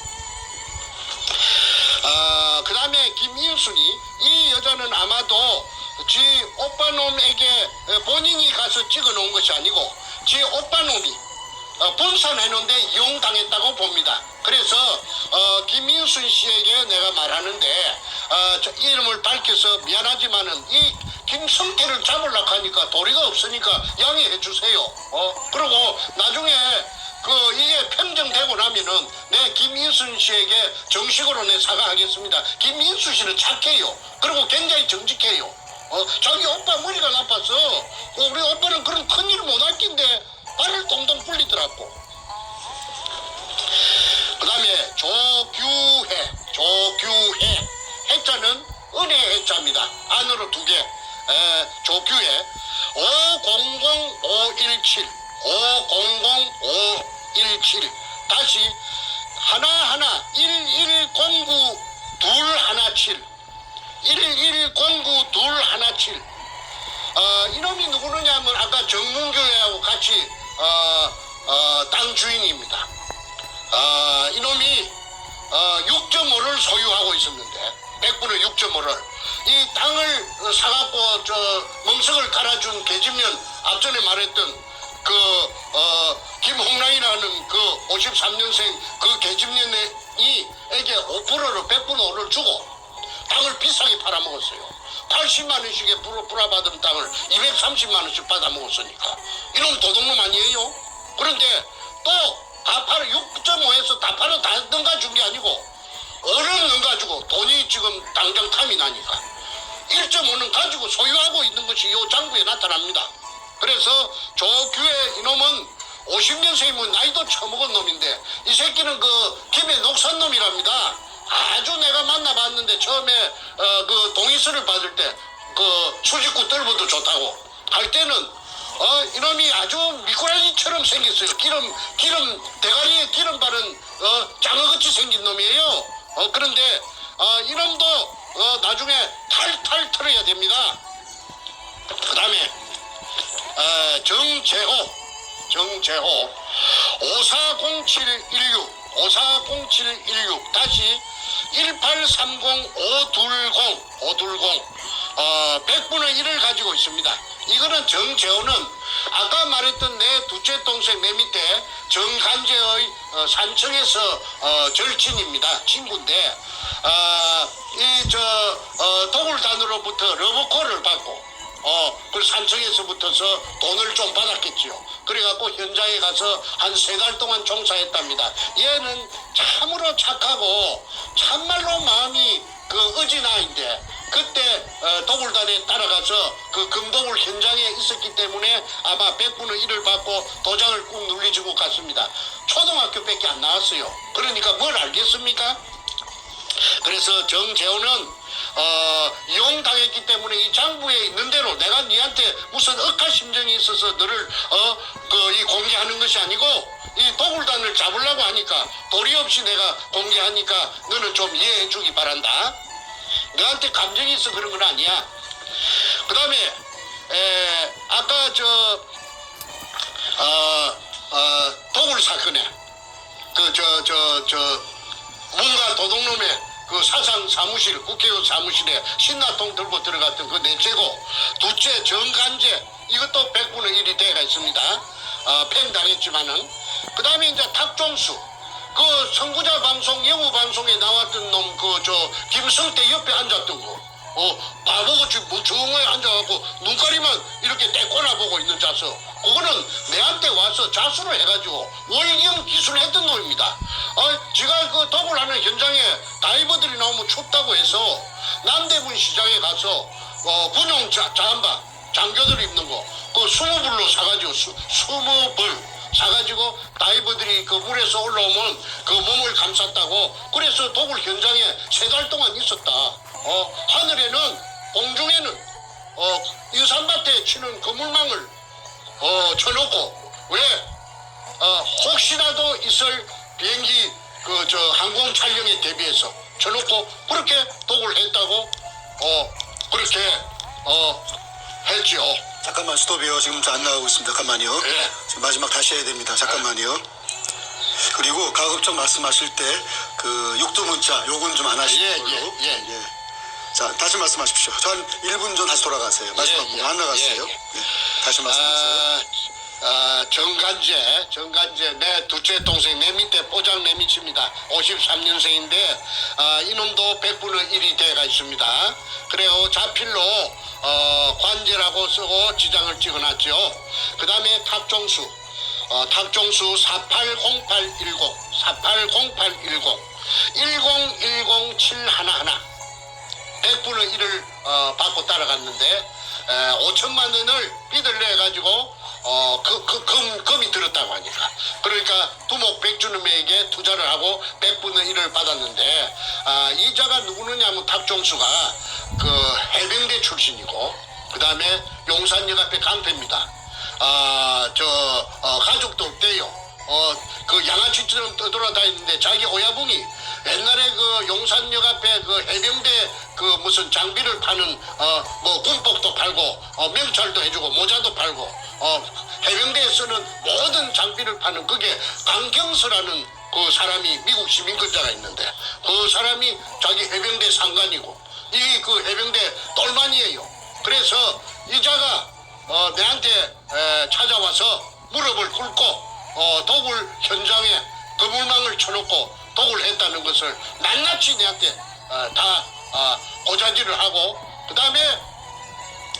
그 다음에 김인순이 이 여자는 아마도 지 오빠놈에게 본인이 가서 찍어놓은 것이 아니고 지 오빠놈이 분산해놓은데 이용당했다고 봅니다. 그래서 김인순 씨에게 내가 말하는데 이름을 밝혀서 미안하지만은 이 김성태를 잡으려고 하니까 도리가 없으니까 양해해 주세요. 그리고 나중에 이게 평정되고 나면은 내 김인순 씨에게 정식으로 내 사과하겠습니다. 김인순 씨는 착해요. 그리고 굉장히 정직해요. 자기 오빠 머리가 나빠서 우리 오빠는 그런 큰일을 못할 낀데 발을 동동 굴리더라고. 그 다음에 조규해 해자는 은혜 해자입니다. 안으로 2개 조규해 500517 다시 하나하나 1109217 1109217 이놈이 누구느냐 하면 아까 정문교회하고 같이 땅 주인입니다. 이놈이 6.5를 소유하고 있었는데 100분의 6.5를 이 땅을 사갖고 멍석을 깔아준 계집년 앞전에 말했던 김홍랑이라는 그 53년생 그 계집년이 에게 5%를 100분의 5를 주고 땅을 비싸게 팔아먹었어요. 80만 원씩에 불화받은 땅을 230만 원씩 받아먹었으니까 이놈 도둑놈 아니에요? 그런데 또 다 팔아 6.5에서 다 팔아 다 넘가준 게 아니고 5를 넘가주고 돈이 지금 당장 탐이 나니까 1.5는 가지고 소유하고 있는 것이 이 장부에 나타납니다. 그래서 조규의 이놈은 50년생이면 나이도 처먹은 놈인데 이 새끼는 그 김해 녹산 놈이랍니다. 아주 내가 만나봤는데 처음에 그 동의서를 받을 때 그 수직구 뜰보도 좋다고 할 때는 이놈이 아주 미꾸라지처럼 생겼어요. 기름 대가리에 기름 바른 장어같이 생긴 놈이에요. 그런데 이놈도 나중에 탈탈 털어야 됩니다. 그 다음에 정재호 540716 다시 1830520 100분의 1을 가지고 있습니다. 이거는 정재호는 아까 말했던 내 둘째 동생 내 밑에 정간재의 산청에서 절친입니다. 친구인데 도굴단으로부터 러브콜을 받고 그 산청에서 붙어서 돈을 좀 받았겠지요. 그래갖고 현장에 가서 한 3달 동안 종사했답니다. 얘는 참으로 착하고 참말로 마음이 그 어진아인데 그때 도굴단에 따라가서 그 금도굴 현장에 있었기 때문에 아마 100분의 1을 받고 도장을 꾹 눌리주고 갔습니다. 초등학교밖에 안 나왔어요. 그러니까 뭘 알겠습니까? 그래서 정재호는 이용당했기 때문에 이 장부에 있는 대로 내가 니한테 무슨 억한 심정이 있어서 너를 이 공개하는 것이 아니고 이 도굴단을 잡으려고 하니까 도리 없이 내가 공개하니까 너는 좀 이해해 주기 바란다. 너한테 감정이 있어 그런 건 아니야. 그 다음에 아까 도굴 사건에 문가 도둑놈의 그 사상 사무실, 국회의원 사무실에 신나통 들고 들어갔던 그 넷째고, 둘째 정간재, 이것도 100분의 1이 돼가 있습니다. 팽당했지만은. 그 다음에 이제 탁종수, 그 선구자 방송, 영우 방송에 나왔던 놈, 김성태 옆에 앉았던 거. 바보같이 멍청하게 앉아갖고 눈가리만 이렇게 떼꼬나 보고 있는 자서, 그거는 내한테 와서 자수를 해가지고 월경 기술을 했던 놈입니다. 지가 그 도굴하는 현장에 다이버들이 나오면 춥다고 해서 남대문 시장에 가서 군용 잠바 장교들 입는 거 그 20불로 사가지고 20불 사가지고 다이버들이 그 물에서 올라오면 그 몸을 감쌌다고. 그래서 도굴 현장에 3달 동안 있었다. 하늘에는 공중에는 유산밭에 치는 그물망을 쳐놓고, 왜 혹시라도 있을 비행기 항공 촬영에 대비해서 쳐놓고 그렇게 도굴했다고 그렇게 했죠. 잠깐만 스톱이요. 지금 안 나가고 있습니다. 잠깐만요. 네. 지금 마지막 다시 해야 됩니다. 잠깐만요. 그리고 가급적 말씀하실 때 그 육두 문자 요건 좀 안 하시는 걸로. 예. 자, 다시 말씀하십시오. 저 한 1분 전 다시 돌아가세요. 마지막 부분 안 나갔어요. 네. 다시 말씀하세요. 정간재 내 둘째 동생 내 밑에 포장 내 밑입니다. 53년생인데 이놈도 100분의 1이 돼가 있습니다. 그래요. 자필로 관제라고 쓰고 지장을 찍어놨죠. 그 다음에 탁종수 480810 1010711 100분의 1을 받고 따라갔는데 5천만 원을 빚을 내가지고 금이 들었다고 하니까, 그러니까 두목 백주놈에게 투자를 하고 100분의 1을 받았는데, 이자가 누구느냐면 탁종수가 그 해병대 출신이고, 그 다음에 용산역 앞에 강패입니다. 가족도 없대요. 그 양아치처럼 떠돌아다니는데 자기 오야붕이 옛날에 그 용산역 앞에 그 해병대 그 무슨 장비를 파는 뭐 군복도 팔고 명찰도 해주고 모자도 팔고 해병대에 쓰는 모든 장비를 파는 그게 강경서라는 그 사람이 미국 시민권자가 있는데, 그 사람이 자기 해병대 상관이고 이 그 해병대 똘만이에요. 그래서 이자가 내한테 찾아와서 무릎을 꿇고 도굴 현장에 그물망을 쳐놓고 도굴했다는 것을 낱낱이 내한테 다 고자질을 하고, 그 다음에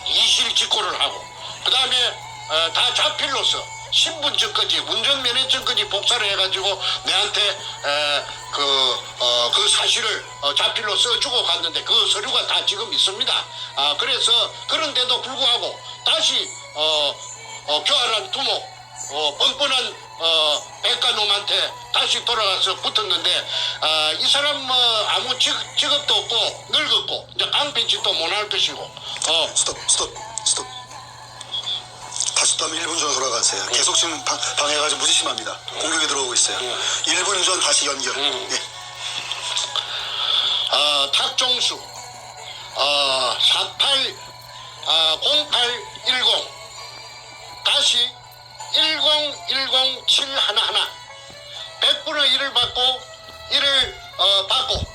이실직고를 하고, 그 다음에 다 자필로서 신분증까지 운전면허증까지 복사를 해가지고 내한테 그 사실을 자필로 써주고 갔는데 그 서류가 다 지금 있습니다. 그래서 그런데도 불구하고 다시 교활한 두목 뻔뻔한 백가놈한테 다시 돌아가서 붙었는데 이 사람 뭐 아무 직업도 없고 늙었고 이제 깡패짓도 못할 것이고 스톱. 다시 또 한번 1분 전으로 돌아가세요. 계속 지금 방해가 좀 무지 심합니다. 공격이 들어오고 있어요. 1분 전 다시 연결. 예. 탁종수 0810 다시 1010711 100분의 1을 받고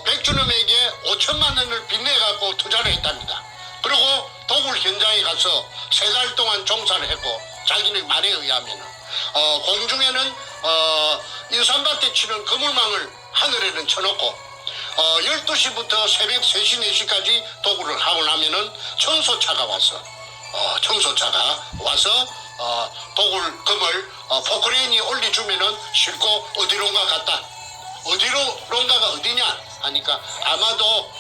백준엄에게 5천만 원을 빚내갖고 투자를 했답니다. 그리고 도굴 현장에 가서 3달 동안 종사를 했고 자기네 말에 의하면 공중에는 인삼밭에 치는 그물망을 하늘에는 쳐놓고 12시부터 새벽 3시, 4시까지 도굴을 하고 나면은 청소차가 와서 도굴 금을 포크레인이 올려주면은 싣고 어디론가 갔다. 어디론가가 어디냐 하니까 아마도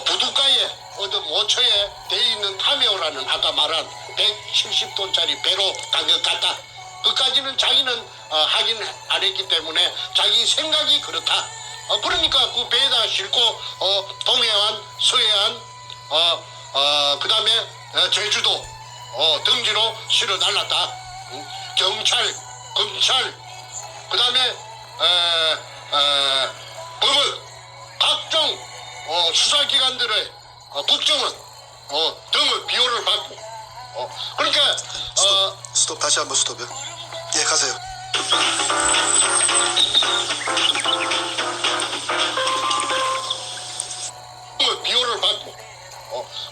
부둣가에 어떤 모처에 돼 있는 타메오라는 아까 말한 170톤짜리 배로 간 것 같다. 그까지는 자기는 확인 안 했기 때문에 자기 생각이 그렇다. 그러니까 그 배에다 싣고 동해안, 서해안, 그 다음에 제주도 등지로 실어 날랐다. 경찰, 검찰, 그 다음에 법원, 각종 수사기관들의 국정원 등의 비호를 받고 그러니까 스톱 다시 한번 스톱이요. 예, 가세요. 비호를 받고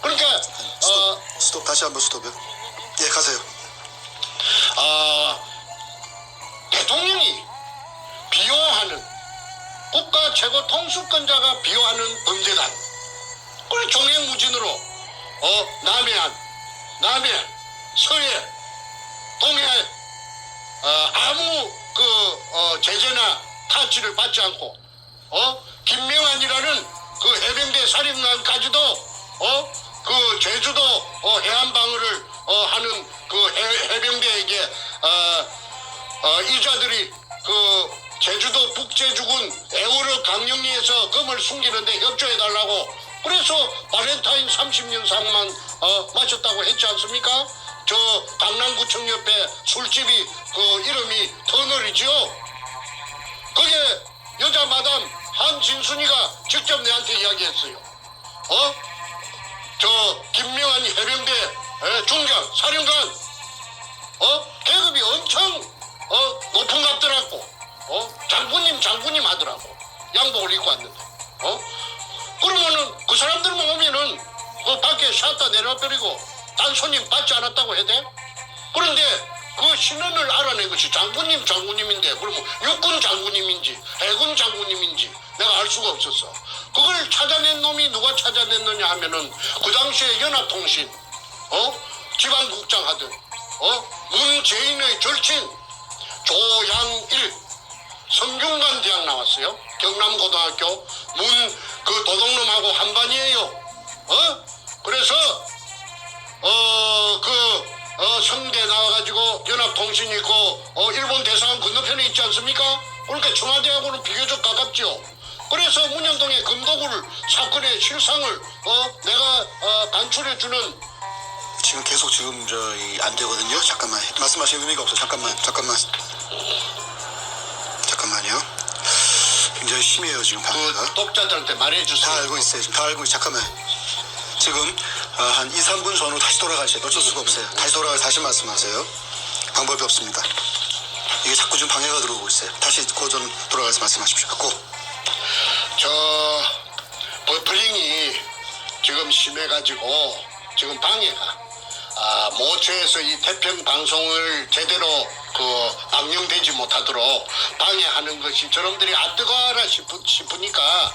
그러니까 스톱 다시 한번 스톱이요. 예, 가세요. 대통령이 비호하는 국가 최고 통수권자가 비호하는 범죄단 그걸 종횡무진으로 남해, 서해, 동해 아무 제재나 타치를 받지 않고 김명환이라는 그 해병대 사령관까지도 그 제주도 해안방어를 하는 그 해병대에게 이자들이 그 제주도 북제주군 애월어 강령리에서 금을 숨기는데 협조해달라고 그래서 발렌타인 30년상만 마셨다고 했지 않습니까? 저 강남구청 옆에 술집이 그 이름이 터널이지요. 그게 여자 마담 한진순이가 직접 내한테 이야기했어요. 저 김명한 해병대 중장 사령관 계급이 엄청 높은 것 같더라고. 장군님 하더라고. 양복을 입고 왔는데. 그러면은 그 사람들만 오면은 그 밖에 샷다 내려버리고 딴 손님 받지 않았다고 해야 돼? 그런데 그 신원을 알아낸 것이 장군님인데 그러면 육군 장군님인지 해군 장군님인지 내가 알 수가 없었어. 그걸 찾아낸 놈이 누가 찾아냈느냐 하면은 그 당시에 연합통신 지방국장 하던 문재인의 절친 조양일 성균관 대학 나왔어요. 경남고등학교 그 도둑놈하고 한반이에요. 그래서 성대 나와가지고 연합통신 있고 일본 대사관 건너편에 있지 않습니까? 그러니까 청와대하고는 비교적 가깝죠. 그래서 문현동의 금도굴 사건의 실상을 내가 간추려주는 지금 계속 안 되거든요. 잠깐만 말씀하시는 의미가 없어. 잠깐만요. 굉장히 심해요 지금 방해가. 그 독자들한테 말해주세요. 다 알고 있어요. 지금 다 알고 있어요. 잠깐만. 지금 한 2, 3분 전으로 다시 돌아가셔야 돼. 어쩔 수가 없어요. 다시 돌아가서 다시 말씀하세요. 방법이 없습니다. 이게 자꾸 지금 방해가 들어오고 있어요. 다시 고전 돌아가서 말씀하십시오. 버프링이 지금 심해가지고 지금 방해가 모처에서 이 태평 방송을 제대로 방영되지 못하도록 방해하는 것이 저놈들이 뜨거워라 싶으니까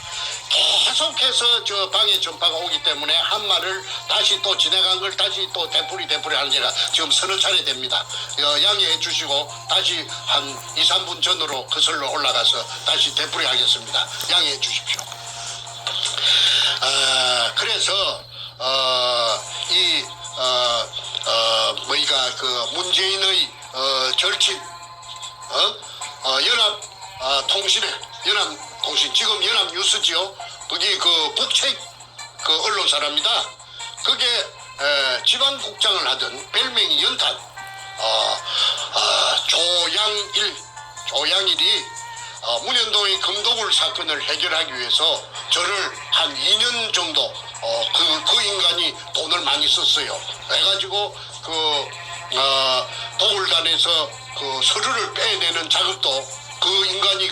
계속해서 저 방해 전파가 오기 때문에 한 말을 다시 또 진행한 걸 다시 또 되풀이 하는 제가 지금 서너 차례 됩니다. 양해해 주시고 다시 한 2, 3분 전으로 거슬러 올라가서 다시 되풀이 하겠습니다. 양해해 주십시오. 그래서 문재인의 절친 연합통신 지금 연합뉴스지요. 거기 국책 언론사랍니다. 그게 지방국장을 하던 별명이 연탄 조양일이 문현동의 금도굴 사건을 해결하기 위해서 저를 한 2년 정도 그 인간이 돈을 많이 썼어요. 해가지고 도굴단에서 서류를 빼내는 작업도 그 인간이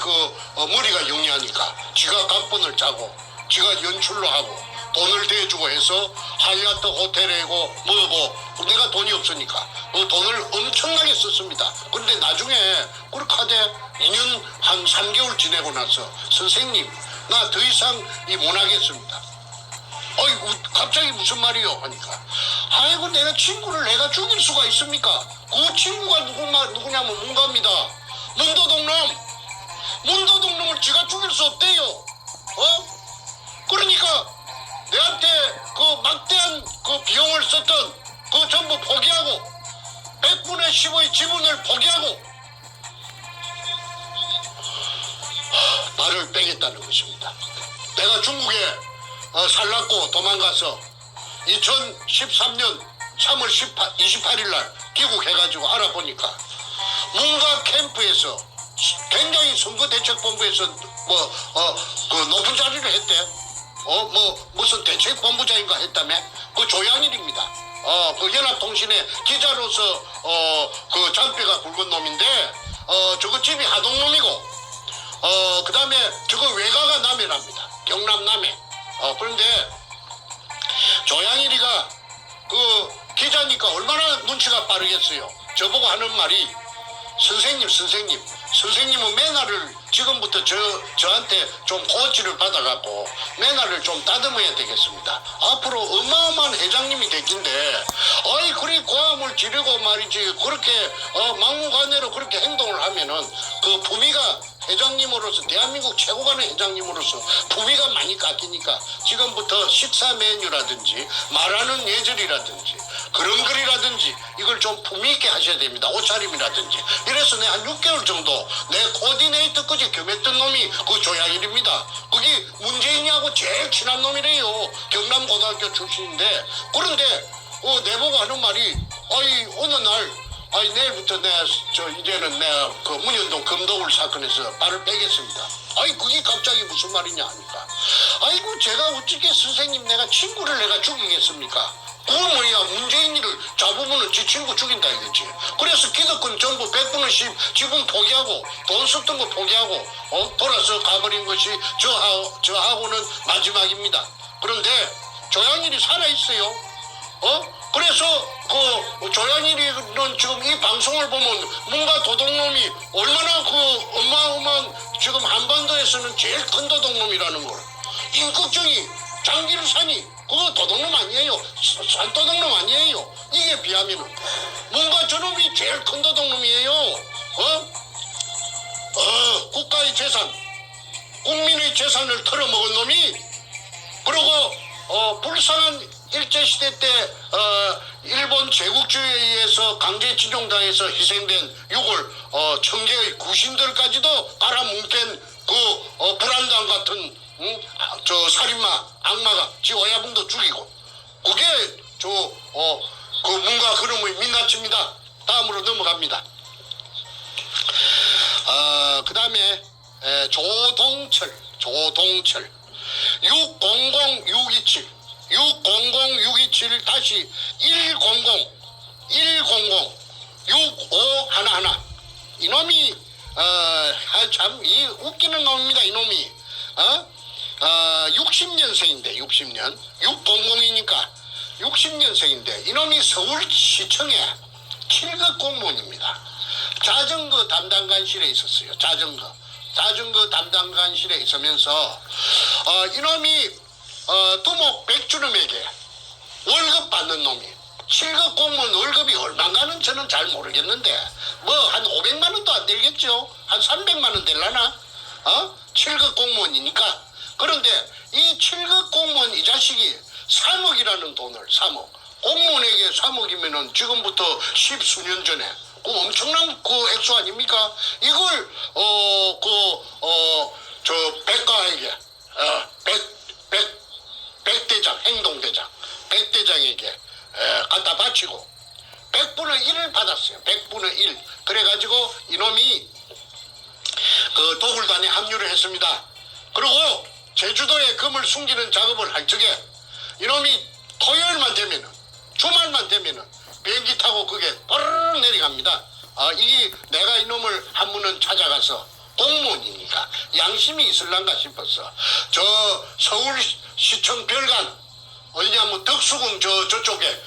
머리가 영리하니까 지가 각본을 짜고 지가 연출로 하고 돈을 대주고 해서 하얏트 호텔이고 뭐고 내가 돈이 없으니까 돈을 엄청나게 썼습니다. 그런데 나중에 그렇게 하되 2년 한 3개월 지내고 나서 선생님 나 더 이상 못 하겠습니다. 갑자기 무슨 말이요? 하니까 아이고 내가 친구를 내가 죽일 수가 있습니까? 그 친구가 누구냐면 문갑니다. 문도동놈을 지가 죽일 수 없대요. 그러니까 내한테 막대한 비용을 썼던 전부 포기하고 100분의 10의 지분을 포기하고 나를 빼겠다는 것입니다. 내가 중국에 살랐고 도망가서 2013년 3월 28일 날 귀국해가지고 알아보니까 문가 캠프에서 굉장히 선거대책본부에서 높은 자리를 했대. 무슨 대책본부장인가 했다며. 조양일입니다. 연합통신의 기자로서 잔뼈가 굵은 놈인데 저거 집이 하동놈이고 그 다음에 저거 외가가 남해랍니다. 경남 남해. 그런데 조양일이가 기자니까 얼마나 눈치가 빠르겠어요. 저보고 하는 말이 선생님은 매너를 지금부터 저한테 좀 코치를 받아갖고 매너를 좀 다듬어야 되겠습니다. 앞으로 어마어마한 회장님이 됐긴데 그리 고함을 지르고 말이지 그렇게 막무가내로 그렇게 행동을 하면은 품위가 회장님으로서 대한민국 최고간의 회장님으로서 품위가 많이 깎이니까 지금부터 식사 메뉴라든지 말하는 예절이라든지 그런 글이라든지 이걸 좀 품위 있게 하셔야 됩니다. 옷차림이라든지. 이래서 내가 한 6개월 정도 내 코디네이터까지 겸했던 놈이 조양일입니다. 그게 문재인이하고 제일 친한 놈이래요. 경남고등학교 출신인데 그런데 내보고 하는 말이 어느 날 내일부터 이제는 내가 문현동 금도굴 사건에서 발을 빼겠습니다. 그게 갑자기 무슨 말이냐 하니까 제가 어떻게 선생님 내가 친구를 내가 죽이겠습니까? 그건 뭐야 문재인이를 잡으면 지 친구 죽인다 이거지. 그래서 기득권 전부 100분의 10 지분 포기하고 돈 썼던 거 포기하고 돌아서 가버린 것이 저하고는 마지막입니다. 그런데 조양일이 살아있어요. 그래서 조양일이는 지금 이 방송을 보면 뭔가 도둑놈이 얼마나 어마어마한 지금 한반도에서는 제일 큰 도둑놈이라는 걸. 임꺽정이 장길산이 그거 도둑놈 아니에요. 산도둑놈 아니에요. 이게 비하면은 뭔가 저놈이 제일 큰 도둑놈이에요. 국가의 재산, 국민의 재산을 털어먹은 놈이 그리고 불쌍한 일제시대 때 일본 제국주의에 의해서 강제징용당해서 희생된 6월 청계의 구신들까지도 깔아뭉갠 불안당 같은 살인마 악마가 지 어야분도 죽이고 그게 뭔가 그놈의 민낯입니다. 다음으로 넘어갑니다. 그 다음에 조동철 600-627 다시 100-100-6511 이놈이 참 웃기는 놈입니다. 이놈이 60년생인데 60년 600이니까 60년생인데 이놈이 서울시청에 7급 공무원입니다. 자전거 담당관실에 있었어요. 자전거 담당관실에 있으면서 이놈이 두목 백주름에게 월급 받는 놈이 7급 공무원 월급이 얼마인가는 저는 잘 모르겠는데 뭐 한 500만 원도 안 되겠죠. 한 300만 원 될라나? 7급 공무원이니까. 그런데 이 7급 공무원 이 자식이 3억이라는 돈을 3억 공무원에게 3억이면은 지금부터 10수년 전에 그 엄청난 그 액수 아닙니까? 이걸 저 백가에게 백대장 행동대장 백대장에게 갖다 바치고 100분의 1을 받았어요. 100분의 1. 그래가지고 이놈이 그 도굴단에 합류를 했습니다. 그리고 제주도에 금을 숨기는 작업을 할 적에 이놈이 토요일만 되면은 주말만 되면은 비행기 타고 그게 빠르르 내려갑니다. 이게 내가 이놈을 한 번은 찾아가서 공무원이니까 양심이 있을란가 싶어서 저 서울시청 별관 어디냐면 덕수궁 저쪽에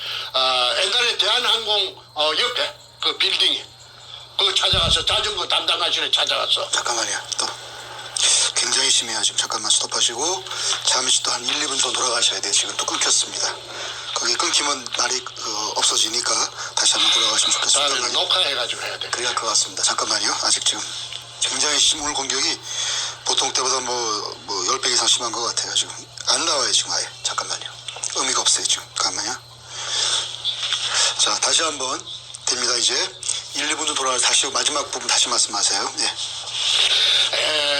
옛날에 대한항공 옆에 그 빌딩에 그 찾아가서 자전거 담당관실에 찾아가서 잠깐만요. 또 굉장히 심해요. 지금 잠깐만 스톱하시고 잠시 또 한 1, 2분 더 돌아가셔야 돼요. 지금 또 끊겼습니다. 거기 끊기면 말이 없어지니까 다시 한번 돌아가시면 좋겠습니다. 녹화해가지고 해야 돼. 그래야 할 것 같습니다. 잠깐만요. 아직 지금 굉장히 오늘 공격이 보통 때보다 뭐 10배 이상 심한 것 같아요. 지금 안 나와요. 지금 아예. 잠깐만요. 의미가 없어요. 지금. 잠깐만요. 자, 다시 한번 됩니다. 이제 1, 2분 좀 돌아가서 다시 마지막 부분 다시 말씀하세요. 네.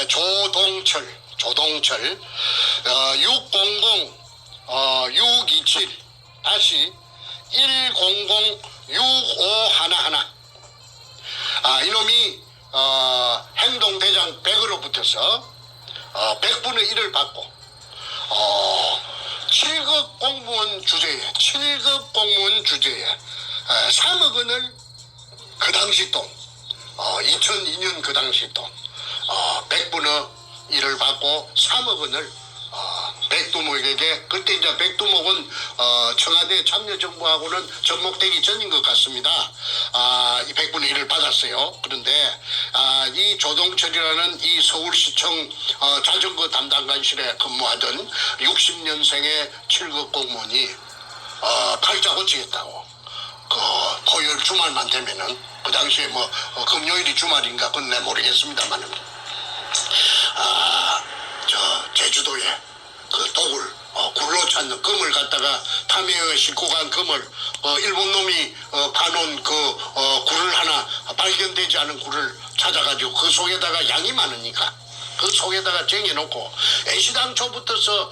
조동철 600-627 다시 100-6511 이놈이 행동대장 100으로 붙어서 100분의 1을 받고 7급 공무원 주제에 3억 원을 그 당시 돈 2002년 그 당시 돈 100분의 1을 받고 3억 원을 백두목에게 그때 이제 백두목은 청와대 참여정부하고는 접목되기 전인 것 같습니다. 이 100분의 1을 받았어요. 그런데 이 조동철이라는 이 서울시청 자전거 담당관실에 근무하던 60년생의 7급 공무원이 팔자 고치겠다고 그 토요일 주말만 되면은 그 당시에 뭐 금요일이 주말인가 그건 내 모르겠습니다만은 제주도에 그 독을 굴로 찾는 금을 갖다가 탐해에 싣고 간 금을 일본 놈이 파놓은 그 굴을 하나 발견되지 않은 굴을 찾아가지고 그 속에다가 양이 많으니까 그 속에다가 쟁여놓고 애시당초부터서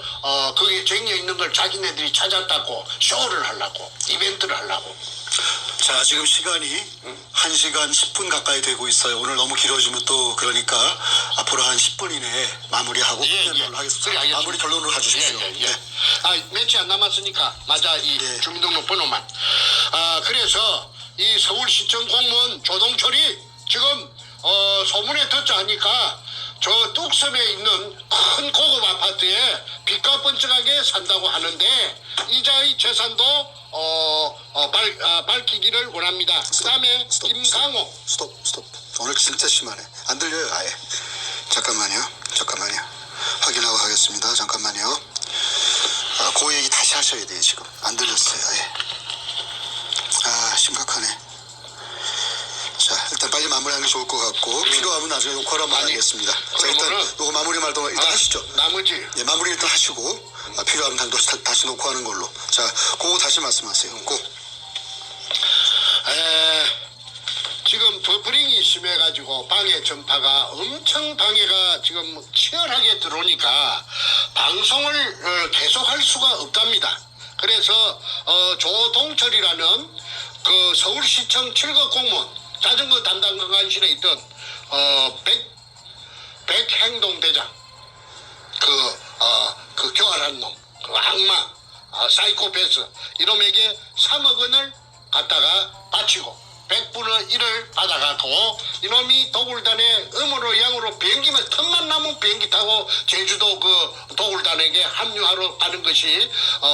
그게 쟁여 있는 걸 자기네들이 찾았다고 쇼를 하려고 이벤트를 하려고. 자, 지금 시간이 1시간 10분 가까이 되고 있어요. 오늘 너무 길어지면 또 그러니까 앞으로 한 10분 이내에 마무리하고 끝내는 하겠습니다. 그래, 알겠습니다. 마무리 결론으로 가주십시오. 네. 며칠 안 남았으니까 맞아 이 주민등록 번호만. 그래서 이 서울시청 공무원 조동철이 지금 소문에 듣자 하니까 저 뚝섬에 있는 큰 고급 아파트에 빚가 번쩍하게 산다고 하는데 이자의 재산도 밝히기를 원합니다. 그 다음에 김강호. 스톱. 오늘 진짜 심하네. 안 들려요 아예. 잠깐만요. 확인하고 하겠습니다. 잠깐만요. 그 얘기 다시 하셔야 돼요. 지금 안 들렸어요 아예. 심각하네. 자, 일단 빨리 마무리하는 게 좋을 것 같고 필요하면 나중에 녹화를 한번 하겠습니다. 자, 일단 요거 마무리 말도 일단 하시죠. 나머지 예, 마무리 일단 하시고 필요하면 다시 녹화하는 걸로. 자, 그거 다시 말씀하세요. 지금 버프링이 심해가지고 방해 전파가 엄청 방해가 지금 치열하게 들어오니까 방송을 계속할 수가 없답니다. 그래서 조동철이라는 그 서울시청 7급 공무원 자전거 담당관실에 있던 백행동대장 그 교활한 놈, 그 악마, 사이코패스 이놈에게 3억 원을 갖다가 바치고 100분의 1을 받아가고 이놈이 도굴단에 음으로 양으로 비행기만 틈만 나면 비행기 타고 제주도 그 도굴단에게 합류하러 가는 것이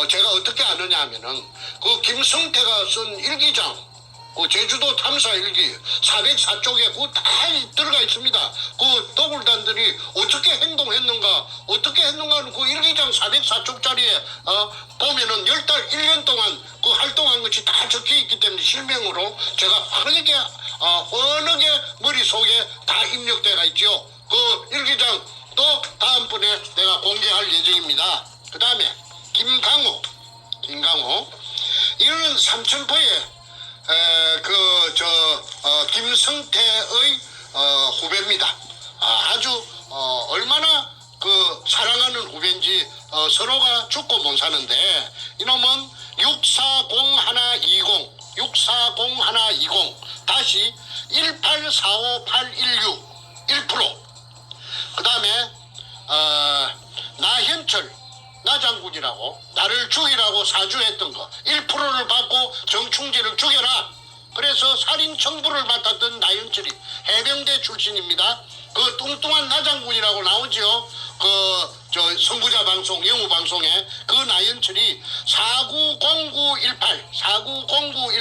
제가 어떻게 아느냐 하면은 그 김성태가 쓴 일기장 그 제주도 탐사 일기 404쪽에 그거 다 들어가 있습니다. 그 도굴단들이 어떻게 행동했는가는 그 일기장 404쪽짜리에 보면은 10달 1년 동안 그 활동한 것이 다 적혀 있기 때문에 실명으로 제가 환하게 어느 게 머릿속에 다 입력돼가 있죠. 그 일기장 또 다음번에 내가 공개할 예정입니다. 그 다음에 김강호 이는 삼천포에 김성태의 후배입니다. 아주 얼마나 그 사랑하는 후배인지 서로가 죽고 못 사는데 이놈은 640-120 다시 1845816 1%. 그 다음에 나현철 나장군이라고 나를 죽이라고 사주했던 거 1%를 받고 정충재를 죽여라. 그래서 살인 청부를 맡았던 나현철이 해병대 출신입니다. 그 뚱뚱한 나장군이라고 나오죠. 저 선구자 방송 영우 방송에 그 나현철이 490918 1095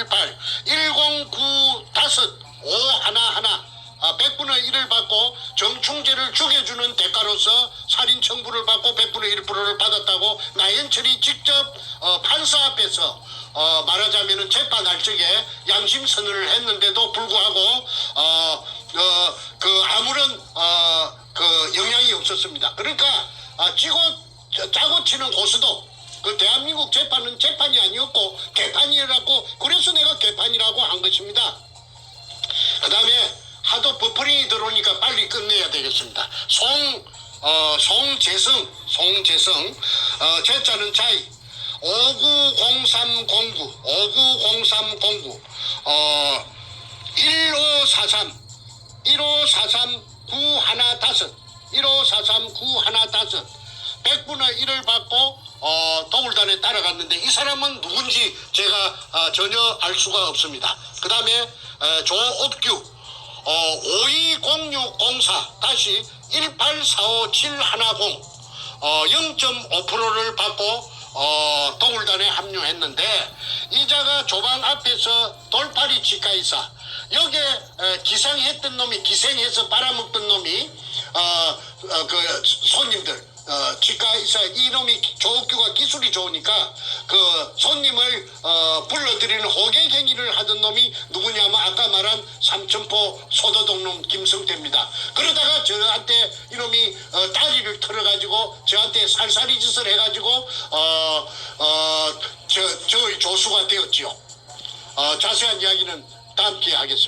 100분의 1을 받고 정충재를 죽여주는 대가로서 살인 청부를 받고 100분의 1%를 받았다고 나현철이 직접 판사 앞에서 말하자면은 재판할 적에 양심 선언을 했는데도 불구하고 그 아무런 그 영향이 없었습니다. 그러니까 짜고 치는 고수도 그 대한민국 재판은 재판이 아니었고 개판이라고 그래서 내가 개판이라고 한 것입니다. 그 다음에 하도 버퍼링이 들어오니까 빨리 끝내야 되겠습니다. 송재성 제자는 자이 590309 1543 915 100분의 1을 받고 도굴단에 따라갔는데 이 사람은 누군지 제가 전혀 알 수가 없습니다. 그 다음에 조업규 520604 다시 1845710 0.5%를 받고 도굴단에 합류했는데 이자가 조방 앞에서 돌팔이 치과의사 여기에 기생해서 빨아먹던 놈이 그 손님들 치과의사 이놈이 조업규가 기술이 좋으니까 그 손님을 불러들이는 호객행위를 하던 놈이 누구냐면 아까 말한 삼천포 소도동놈 김성태입니다. 그러다가 저한테 이놈이 다리를 털어가지고 저한테 살살이 짓을 해가지고 저의 조수가 되었지요. 자세한 이야기는 다음 기회에 하겠습니다.